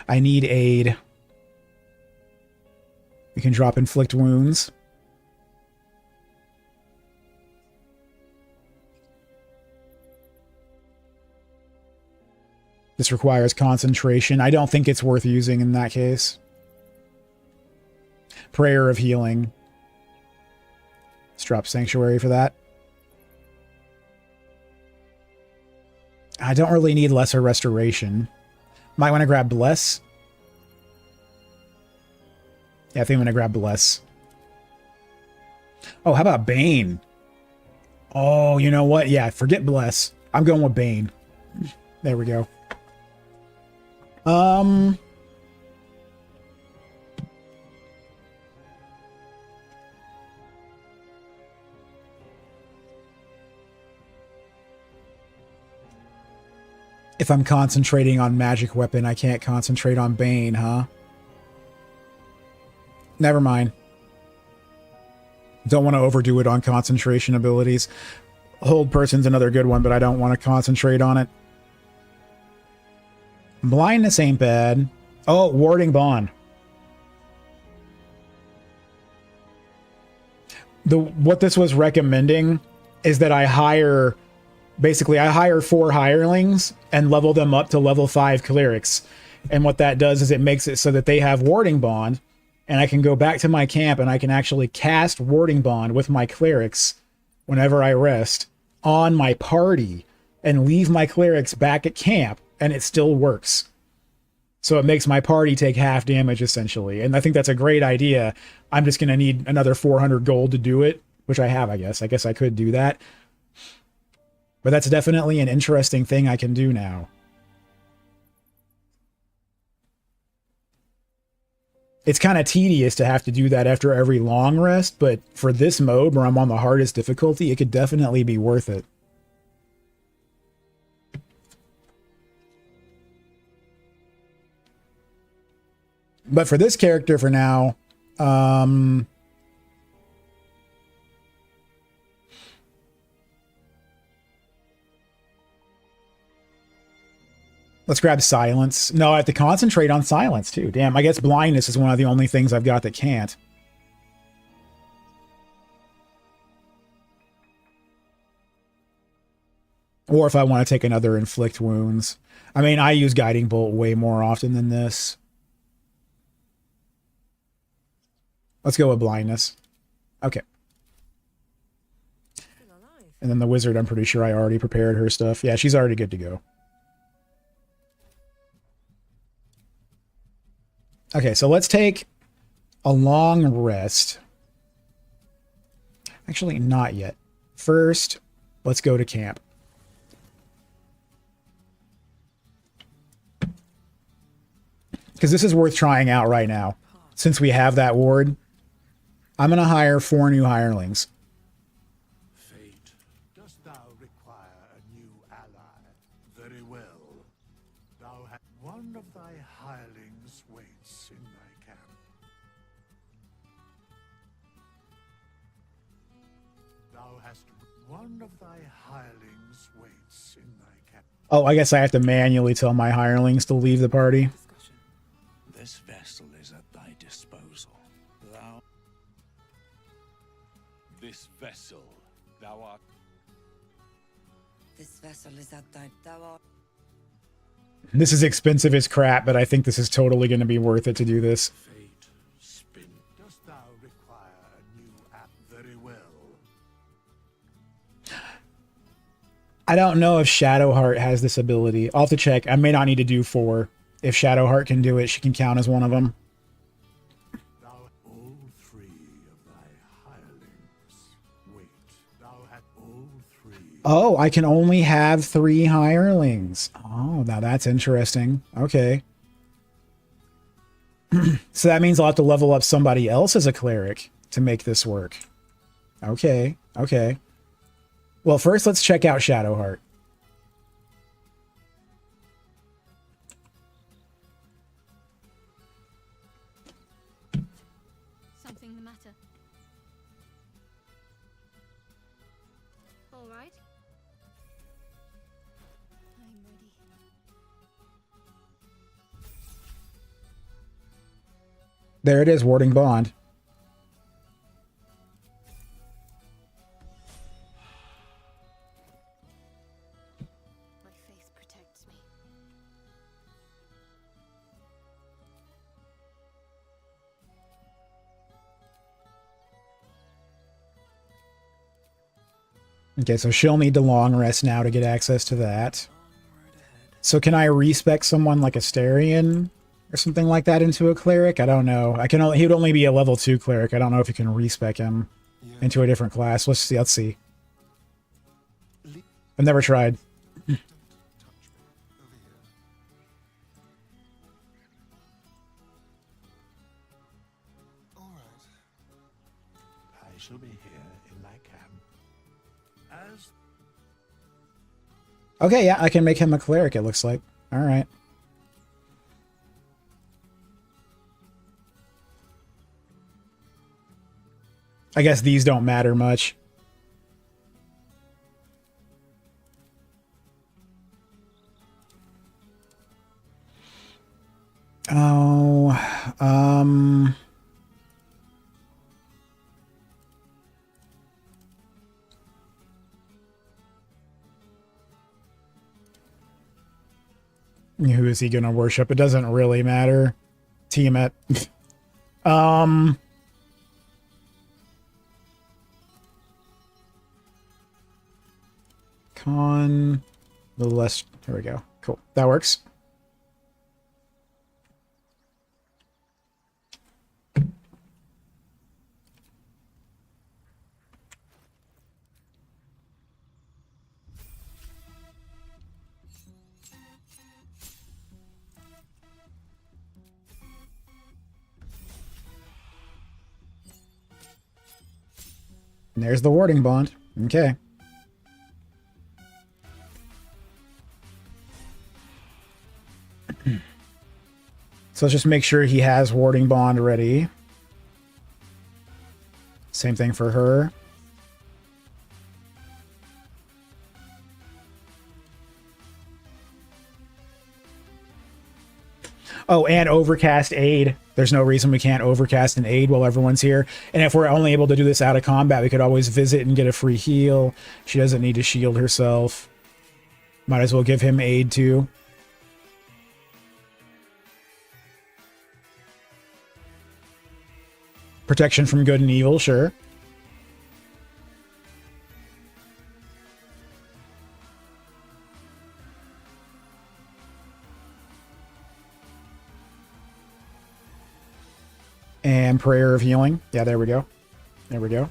I need aid. We can drop inflict wounds. This requires concentration. I don't think it's worth using in that case. Prayer of healing. Let's drop sanctuary for that. I don't really need lesser restoration. Might want to grab bless. Yeah, I think I'm going to grab bless. Oh, how about Bane? Oh, you know what? Yeah, forget bless. I'm going with Bane. There we go. If I'm concentrating on magic weapon, I can't concentrate on Bane, huh? Never mind. Don't want to overdo it on concentration abilities. Hold person's another good one, but I don't want to concentrate on it. Blindness ain't bad. Oh, warding bond. What this was recommending is that I hire... Basically, I hire 4 hirelings and level them up to level 5 clerics. And what that does is it makes it so that they have warding bond, and I can go back to my camp and I can actually cast warding bond with my clerics whenever I rest on my party and leave my clerics back at camp, and it still works. So it makes my party take half damage, essentially. And I think that's a great idea. I'm just going to need another 400 gold to do it, which I have, I guess. I guess I could do that. But that's definitely an interesting thing I can do now. It's kind of tedious to have to do that after every long rest, but for this mode where I'm on the hardest difficulty, it could definitely be worth it. But for this character for now, let's grab silence. No, I have to concentrate on silence too. Damn, I guess blindness is one of the only things I've got that can't. Or if I want to take another inflict wounds. I mean, I use guiding bolt way more often than this. Let's go with blindness. Okay. Still alive. And then the wizard, I'm pretty sure I already prepared her stuff. Yeah, she's already good to go. Okay, so let's take a long rest. Actually, not yet. First, let's go to camp. Because this is worth trying out right now. Since we have that ward, I'm going to hire 4 new hirelings. Fate, dost thou require a new ally? Very well. Thou hast one of thy hirelings waits in thy camp. Thou hast one of thy hirelings waits in thy camp. Oh, I guess I have to manually tell my hirelings to leave the party. Discussion. This vessel is at thy disposal. This vessel, thou art. This vessel is at thy thou art. This is expensive as crap, but I think this is totally going to be worth it to do this. Fate, spin. Dost thou require a new app? Very well. I don't know if Shadowheart has this ability. I'll have to check. I may not need to do 4. If Shadowheart can do it, she can count as one of them. Thou all 3 of thy hirelings wait. Thou hast all 3. Oh, I can only have 3 hirelings. Oh, now that's interesting. Okay. So that means I'll have to level up somebody else as a cleric to make this work. Okay, okay. Well, first let's check out Shadowheart. Something the matter? All right. I'm ready. There it is, warding bond. My faith protects me. Okay, so she'll need the long rest now to get access to that. So can I respec someone like Asterion or something like that into a cleric? I don't know. I can only, he would only be a level 2 cleric. I don't know if you can respec him Yeah. into a different class. Let's see. Let's see. I've never tried. Touch me. Over here. All right. I shall be here in thy camp. As Okay, yeah, I can make him a cleric, it looks like. All right. I guess these don't matter much. Oh, who is he gonna worship? It doesn't really matter. Tiamat. Con the less. Here we go. Cool. That works. And there's the warding bond. Okay. So let's just make sure he has warding bond ready. Same thing for her. Oh, and overcast aid. There's no reason we can't overcast an aid while everyone's here. And if we're only able to do this out of combat, we could always visit and get a free heal. She doesn't need to shield herself. Might as well give him aid too. Protection from good and evil, sure. And prayer of healing. Yeah, there we go. There we go.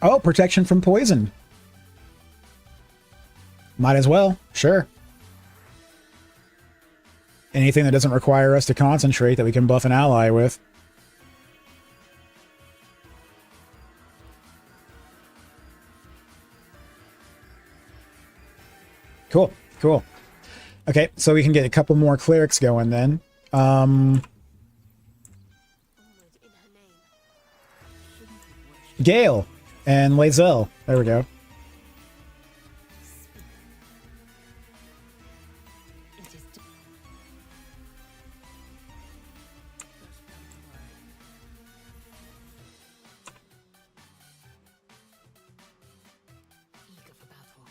Oh, protection from poison. Might as well. Sure. Anything that doesn't require us to concentrate that we can buff an ally with. Cool. Cool. Okay, so we can get a couple more clerics going then. Gale and Lae'zel. There we go.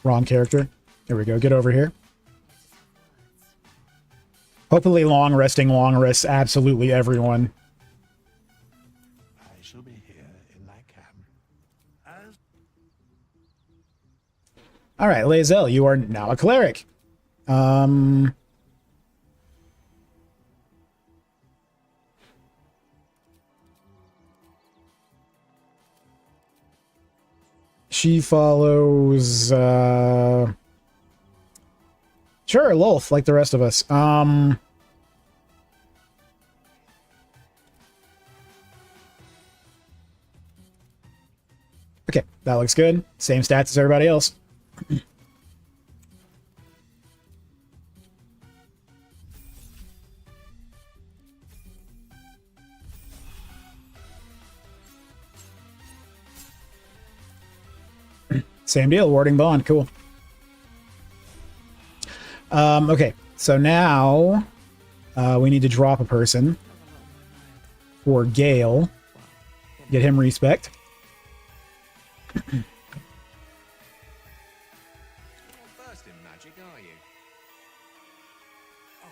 Wrong character. There we go. Get over here. Hopefully long rests absolutely everyone. I shall be here in thy camp. As All right, Lae'zel, you are now a cleric. She follows sure, Lolth, like the rest of us. Okay, that looks good. Same stats as everybody else. Same deal, warding bond, cool. Okay, so now we need to drop a person for Gale. Get him respect. Not versed in magic, are you? Oh,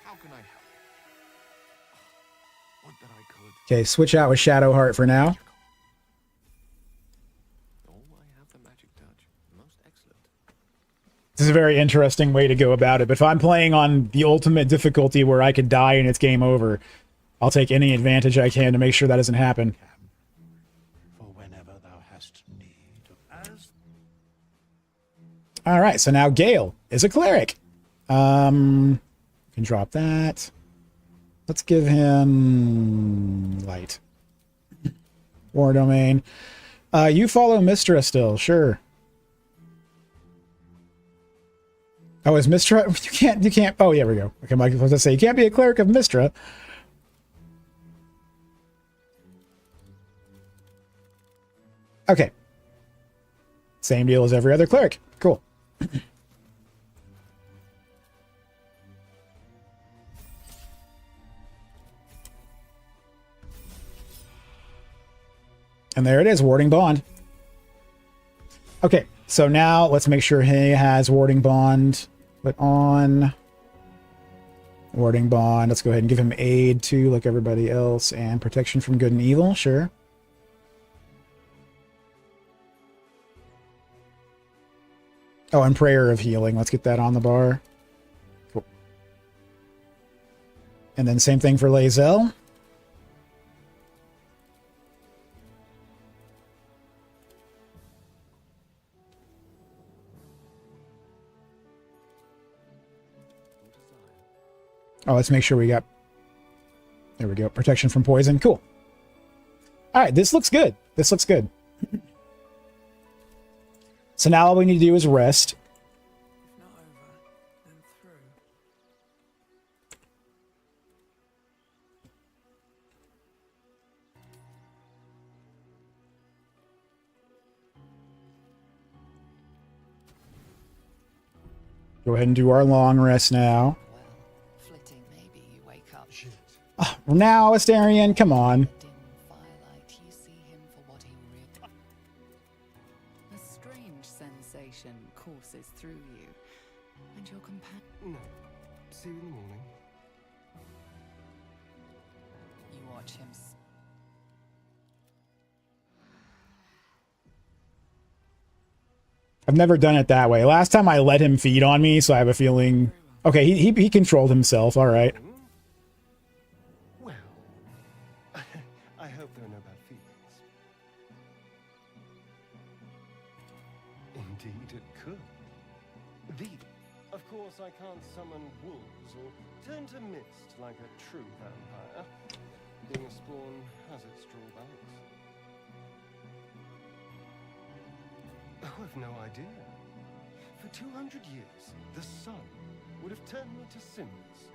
how can I help? Would that I could. Okay, switch out with Shadowheart for now. Oh, I have the magic touch. Most excellent. This is a very interesting way to go about it, but if I'm playing on the ultimate difficulty where I could die and it's game over, I'll take any advantage I can to make sure that doesn't happen. for whenever thou hast need. As All right, so now Gale is a cleric. Can drop that. Let's give him light. War domain. You follow Mystra still, sure. Oh, is Mystra? You can't. Oh, yeah, we go. Okay, Mike, I was gonna say you can't be a cleric of Mystra. Okay. Same deal as every other cleric. Cool. And there it is, warding bond. Okay, so now let's make sure he has warding bond put on. Warding bond. Let's go ahead and give him aid too, like everybody else, and protection from good and evil, sure. Oh, and prayer of healing. Let's get that on the bar. Cool. And then same thing for Lae'zel. Oh, let's make sure we got... There we go. Protection from poison. Cool. All right, this looks good. This looks good. So now all we need to do is rest. If not over, then through. Go ahead and do our long rest now. Well, flitting, maybe you wake up. Oh, now, Astarion, come on. Dim firelight, you see him for what he really. A strange sensation courses through you. And your companion? No. See you in the morning. You watch him. I've never done it that way. Last time I let him feed on me, so I have a feeling... Okay, he controlled himself, alright. Well, I hope there are no bad feelings. Indeed, it could. Of course, I can't summon wolves or turn to mist like a true vampire. Being a spawn has its drawbacks. Oh, I've no idea. For 200 years, the sun would have turned me to cinders.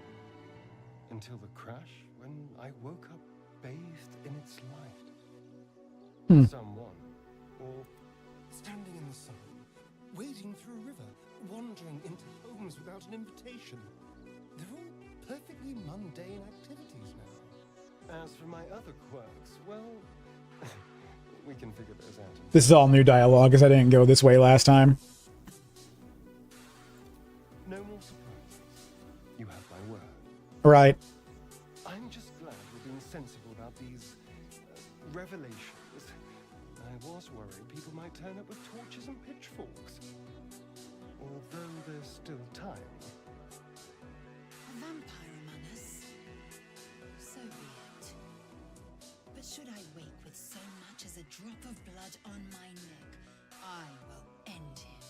Until the crash, when I woke up bathed in its light. Someone, or standing in the sun, wading through a river, wandering into homes without an invitation. They're all perfectly mundane activities now. As for my other quirks, well, we can figure those out. This is all new dialogue, because I didn't go this way last time. No more surprises. You have my word. Right. I'm just glad you're being sensible about these revelations. I was worried people might turn up with torches and pitchforks. Although there's still time. A vampire among us? So be it. But should I wake with so much as a drop of blood on my neck, I will end him.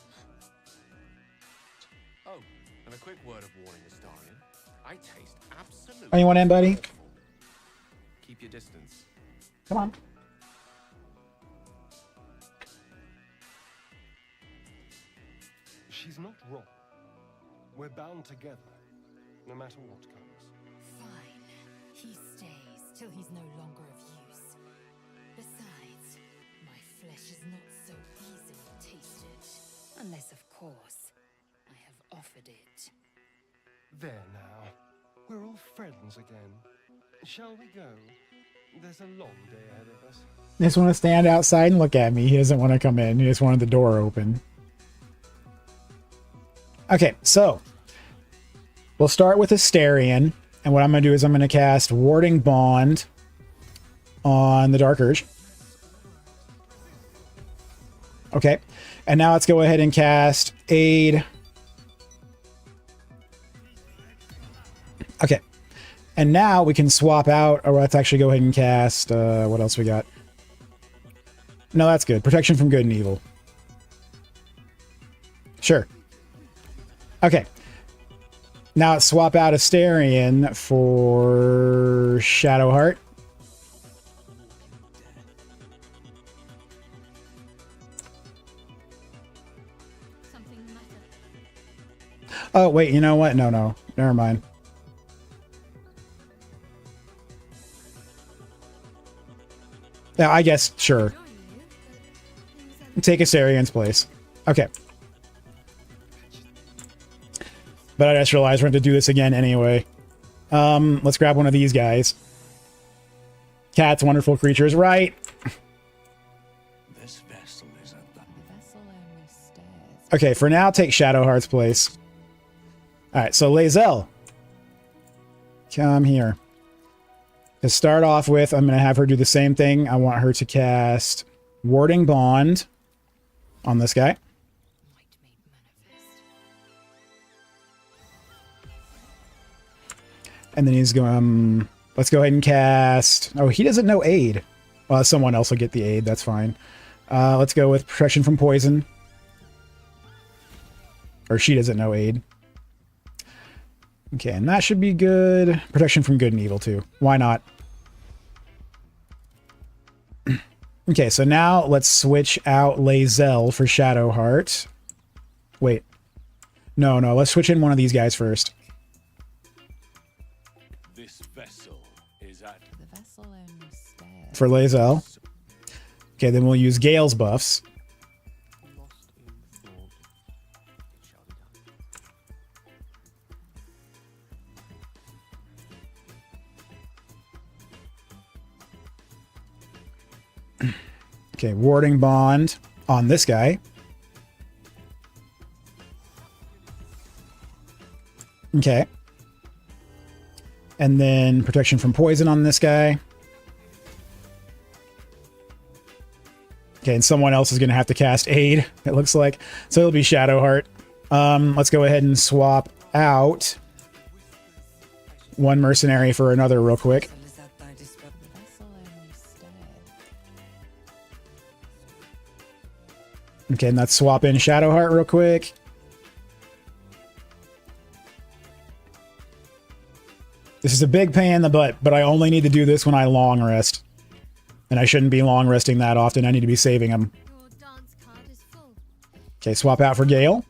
Oh, and a quick word of warning, Astarion. I taste absolutely... Anyone in, buddy? Keep your distance. Come on. She's not wrong. We're bound together, no matter what comes. Fine. He stays till he's no longer of use. Besides, my flesh is not so easily tasted. Unless, of course, I have offered it. There now. We're all friends again. Shall we go? There's a long day ahead of us. He just want to stand outside and look at me. He doesn't want to come in. He just wanted the door open. Okay, so we'll start with Astarion, and what I'm going to do is I'm going to cast Warding Bond on the Dark Urge. Okay, and now let's go ahead and cast Aid. Okay, and now we can swap out, or let's actually go ahead and cast, what else we got? No, that's good. Protection from Good and Evil. Sure. Okay. Now let's swap out Astarion for Shadowheart. Something the matter? Oh, wait, you know what? No. Never mind. Yeah, I guess, sure. Join you, but things are Take Astarion's place. Okay. But I just realized we're going to do this again anyway. Let's grab one of these guys. Cats, wonderful creatures, right? This vessel is a The vessel only stares. Okay, for now, take Shadowheart's place. Alright, so Lae'zel. Come here. To start off with, I'm going to have her do the same thing. I want her to cast Warding Bond on this guy. Might made manifest. And then he's going, let's go ahead and cast, oh, he doesn't know Aid. Well, someone else will get the Aid, that's fine. Let's go with Protection from Poison. Or she doesn't know Aid. Okay, and that should be good. Protection from Good and Evil, too. Why not? Okay, so now let's switch out Lae'zel for Shadowheart. Wait. No, let's switch in one of these guys first. This vessel is at The vessel only stares. For Lae'zel. Okay, then we'll use Gale's buffs. Lost in thought. It shall be done. Okay, Warding Bond on this guy. Okay. And then protection from poison on this guy. Okay, and someone else is going to have to cast aid, it looks like. So it'll be Shadowheart. Let's go ahead and swap out one mercenary for another real quick. Okay, and let's swap in Shadowheart real quick. This is a big pain in the butt, but I only need to do this when I long rest. And I shouldn't be long resting that often. I need to be saving them. Your dance card is full. Okay, swap out for Gale.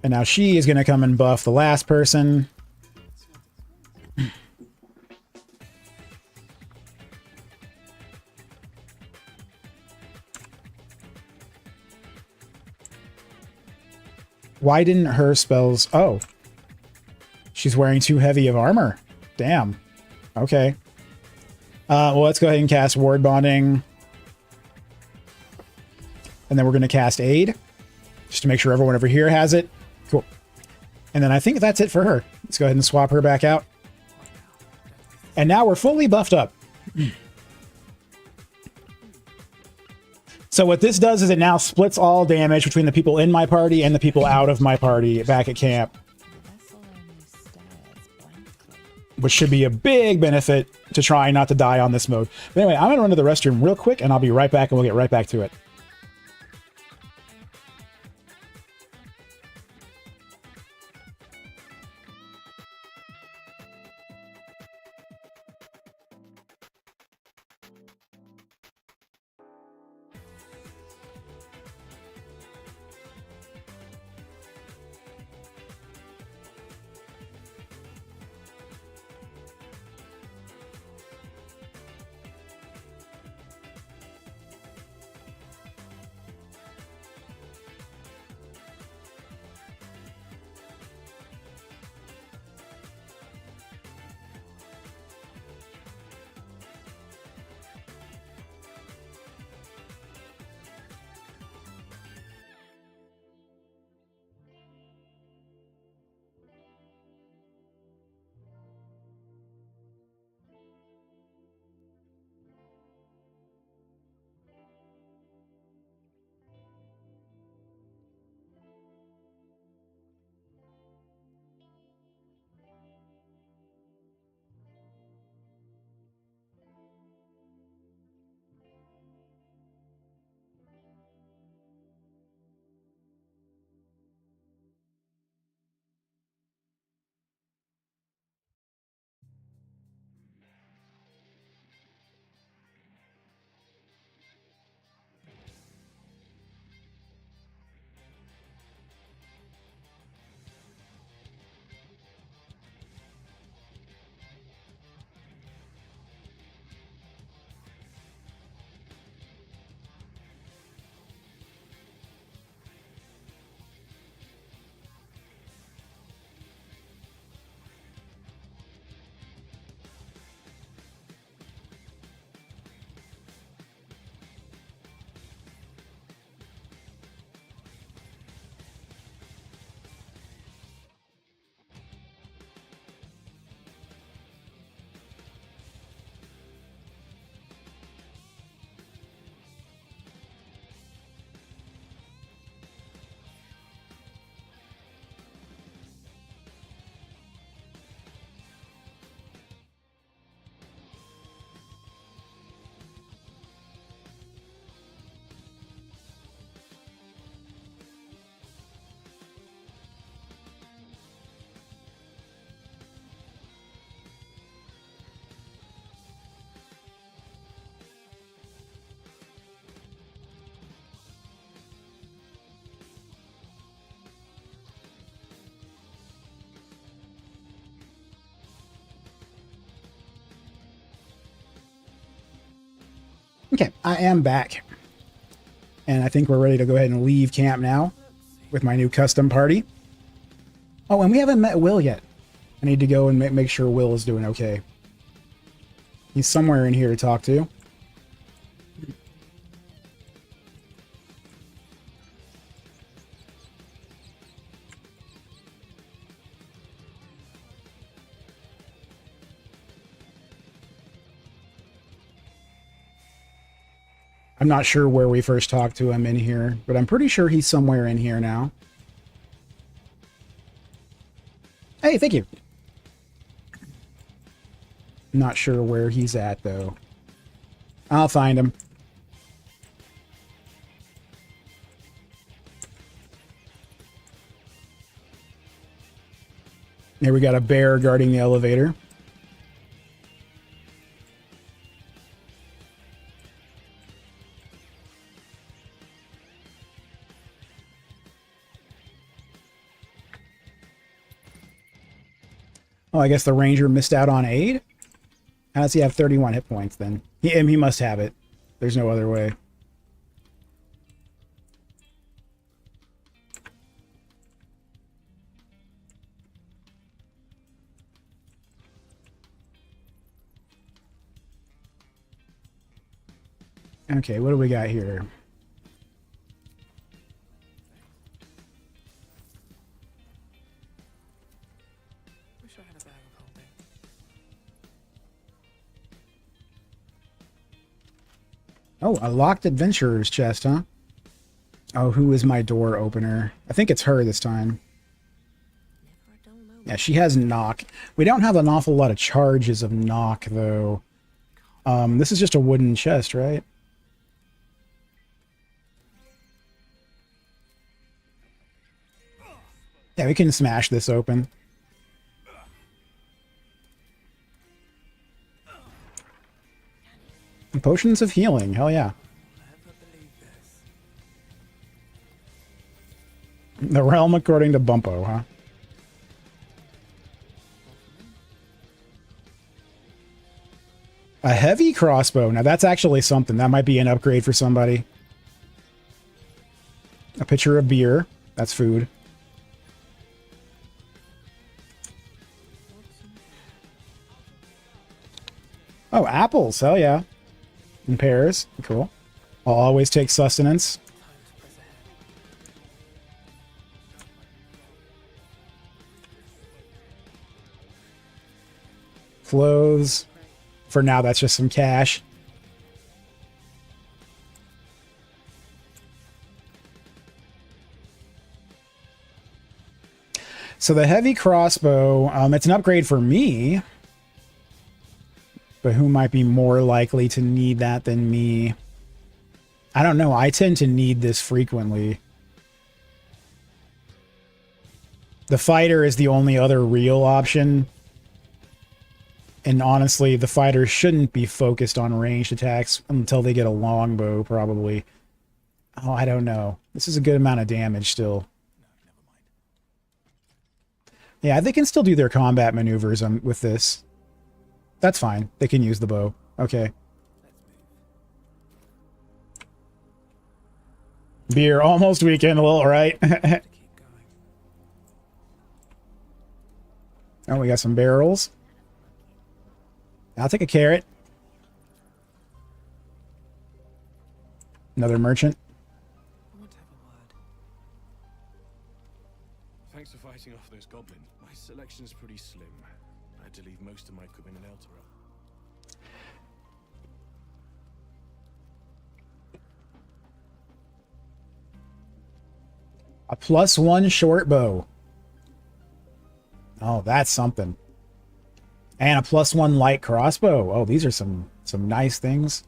And now she is going to come and buff the last person. Why didn't her spells... Oh. She's wearing too heavy of armor. Damn. Okay. Well, let's go ahead and cast Ward Bonding. And then we're going to cast Aid. Just to make sure everyone over here has it. Cool. And then I think that's it for her. Let's go ahead and swap her back out. And now we're fully buffed up. So what this does is it now splits all damage between the people in my party and the people out of my party back at camp. Which should be a big benefit to trying not to die on this mode. But anyway, I'm going to run to the restroom real quick, and I'll be right back, and we'll get right back to it. Okay, I am back. And I think we're ready to go ahead and leave camp now with my new custom party. Oh, and we haven't met Will yet. I need to go and make sure Will is doing okay. He's somewhere in here to talk to. I'm not sure where we first talked to him in here, but I'm pretty sure he's somewhere in here now. Hey, thank you. Not sure where he's at, though. I'll find him. Here we got a bear guarding the elevator. Oh, I guess the ranger missed out on aid? How does he have 31 hit points then? He must have it. There's no other way. Okay, what do we got here? Wish I had a bag of holding. Oh, a locked adventurer's chest, huh? Oh, who is my door opener? I think it's her this time. Never a dull moment. Yeah, she has knock. We don't have an awful lot of charges of knock, though. This is just a wooden chest, right? Yeah, we can smash this open. Potions of healing, hell yeah. Never believe this. The realm according to Bumpo, huh? A heavy crossbow. Now that's actually something. That might be an upgrade for somebody. A pitcher of beer. That's food. Oh, apples. Hell yeah. And pears. Cool. I'll always take sustenance. Time to press ahead. Clothes. For now, that's just some cash. So the heavy crossbow, it's an upgrade for me. But who might be more likely to need that than me? I don't know. I tend to need this frequently. The fighter is the only other real option. And honestly, the fighter shouldn't be focused on ranged attacks until they get a longbow, probably. Oh, I don't know. This is a good amount of damage still. Yeah, they can still do their combat maneuvers with this. That's fine. They can use the bow. Okay. Beer almost weekend, all right. To keep going. Oh, we got some barrels. I'll take a carrot. Another merchant. I want to have a word. Thanks for fighting off those goblins. My selection's pretty slim. I had to leave most of my equipment in Eltura. A +1 short bow. Oh, that's something. And a +1 light crossbow. Oh, these are some nice things.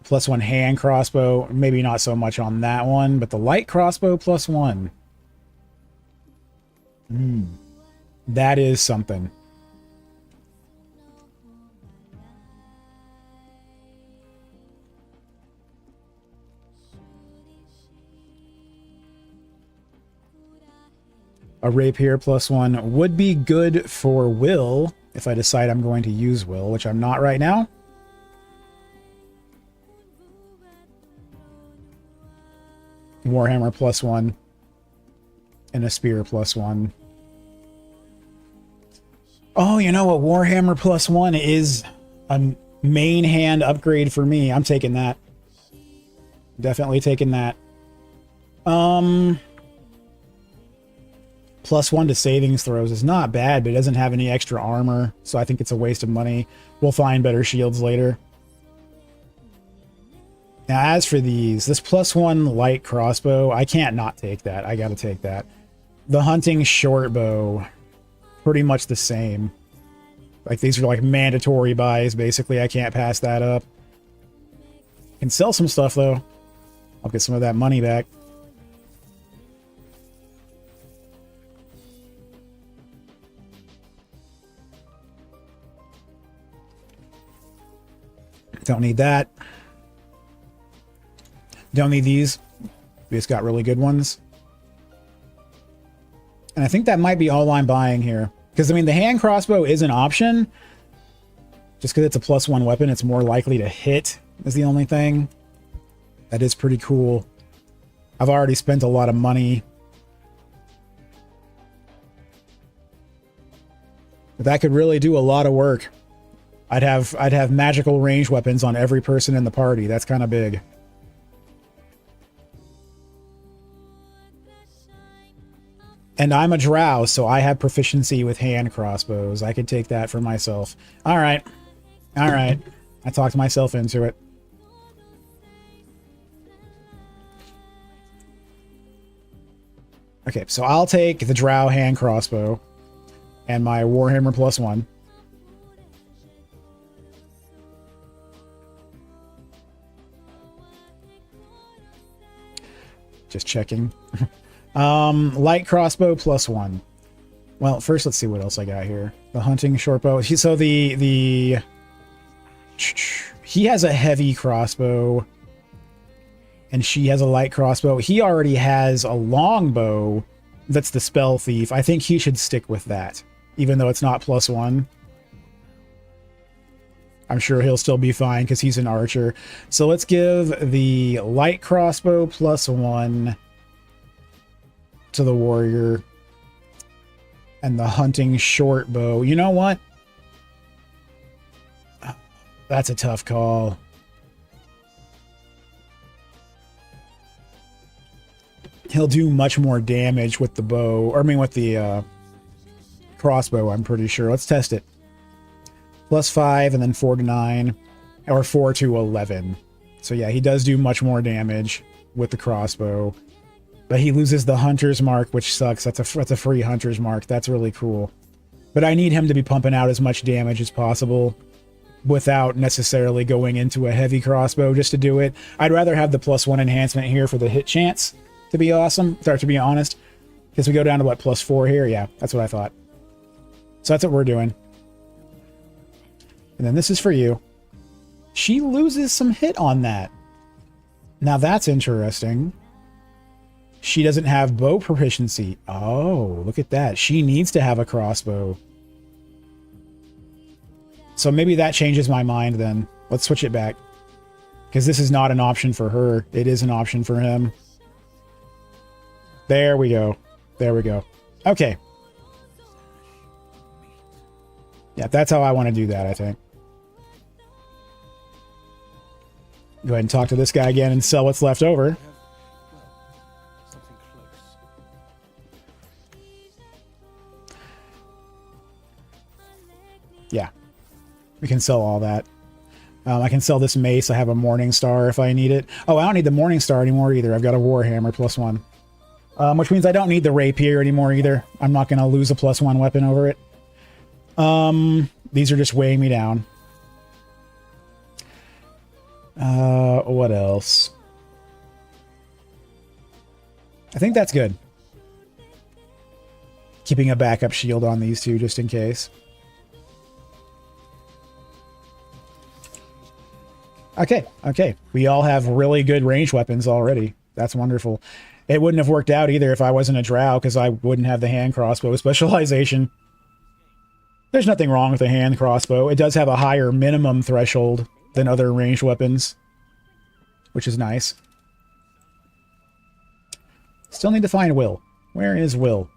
+1 hand crossbow. Maybe not so much on that one, but the light crossbow +1. That is something. A rapier +1 would be good for will if I decide I'm going to use will, which I'm not right now. Warhammer +1 and a spear +1. Oh, you know what? Warhammer +1 is a main hand upgrade for me. I'm taking that. Definitely taking that. +1 to savings throws is not bad, but it doesn't have any extra armor, so I think it's a waste of money. We'll find better shields later. Now, as for these, this +1 light crossbow, I can't not take that. I gotta take that. The hunting short bow, pretty much the same. Like, these are like mandatory buys, basically. I can't pass that up. Can sell some stuff, though. I'll get some of that money back. Don't need that. Don't need these. We just got really good ones. And I think that might be all I'm buying here. Because, I mean, the hand crossbow is an option. Just because it's a +1 weapon, it's more likely to hit, is the only thing. That is pretty cool. I've already spent a lot of money. But that could really do a lot of work. I'd have magical range weapons on every person in the party. That's kind of big. And I'm a drow, so I have proficiency with hand crossbows. I could take that for myself. All right. All right. I talked myself into it. Okay, so I'll take the drow hand crossbow and my Warhammer +1. Just checking. Light crossbow +1. Well, first let's see what else I got here. The hunting short bow. He has a heavy crossbow and she has a light crossbow. He already has a long bow that's the spell thief. I think he should stick with that, even though it's not +1. I'm sure he'll still be fine because he's an archer. So let's give the light crossbow +1 to the warrior and the hunting short bow. You know what? That's a tough call. He'll do much more damage with the bow, or I mean with the crossbow, I'm pretty sure. Let's test it. +5 and then 4 to 9, or 4 to 11. So yeah, he does do much more damage with the crossbow, but he loses the hunter's mark, which sucks. That's a free hunter's mark. That's really cool. But I need him to be pumping out as much damage as possible without necessarily going into a heavy crossbow just to do it. I'd rather have the +1 enhancement here for the hit chance to be awesome, or to be honest, because we go down to what, +4 here? Yeah, that's what I thought. So that's what we're doing. And then this is for you. She loses some hit on that. Now that's interesting. She doesn't have bow proficiency. Oh, look at that. She needs to have a crossbow. So maybe that changes my mind then. Let's switch it back. Because this is not an option for her. It is an option for him. There we go. There we go. Okay. Yeah, that's how I want to do that, I think. Go ahead and talk to this guy again and sell what's left over. Something close. Yeah. We can sell all that. I can sell this mace. I have a Morning Star if I need it. Oh, I don't need the Morning Star anymore either. I've got a Warhammer +1. Which means I don't need the Rapier anymore either. I'm not going to lose a +1 weapon over it. These are just weighing me down. What else? I think that's good. Keeping a backup shield on these two just in case. Okay, okay. We all have really good range weapons already. That's wonderful. It wouldn't have worked out either if I wasn't a drow, because I wouldn't have the hand crossbow specialization. There's nothing wrong with the hand crossbow. It does have a higher minimum threshold than other ranged weapons, which is nice. Still need to find Will. Where is Will?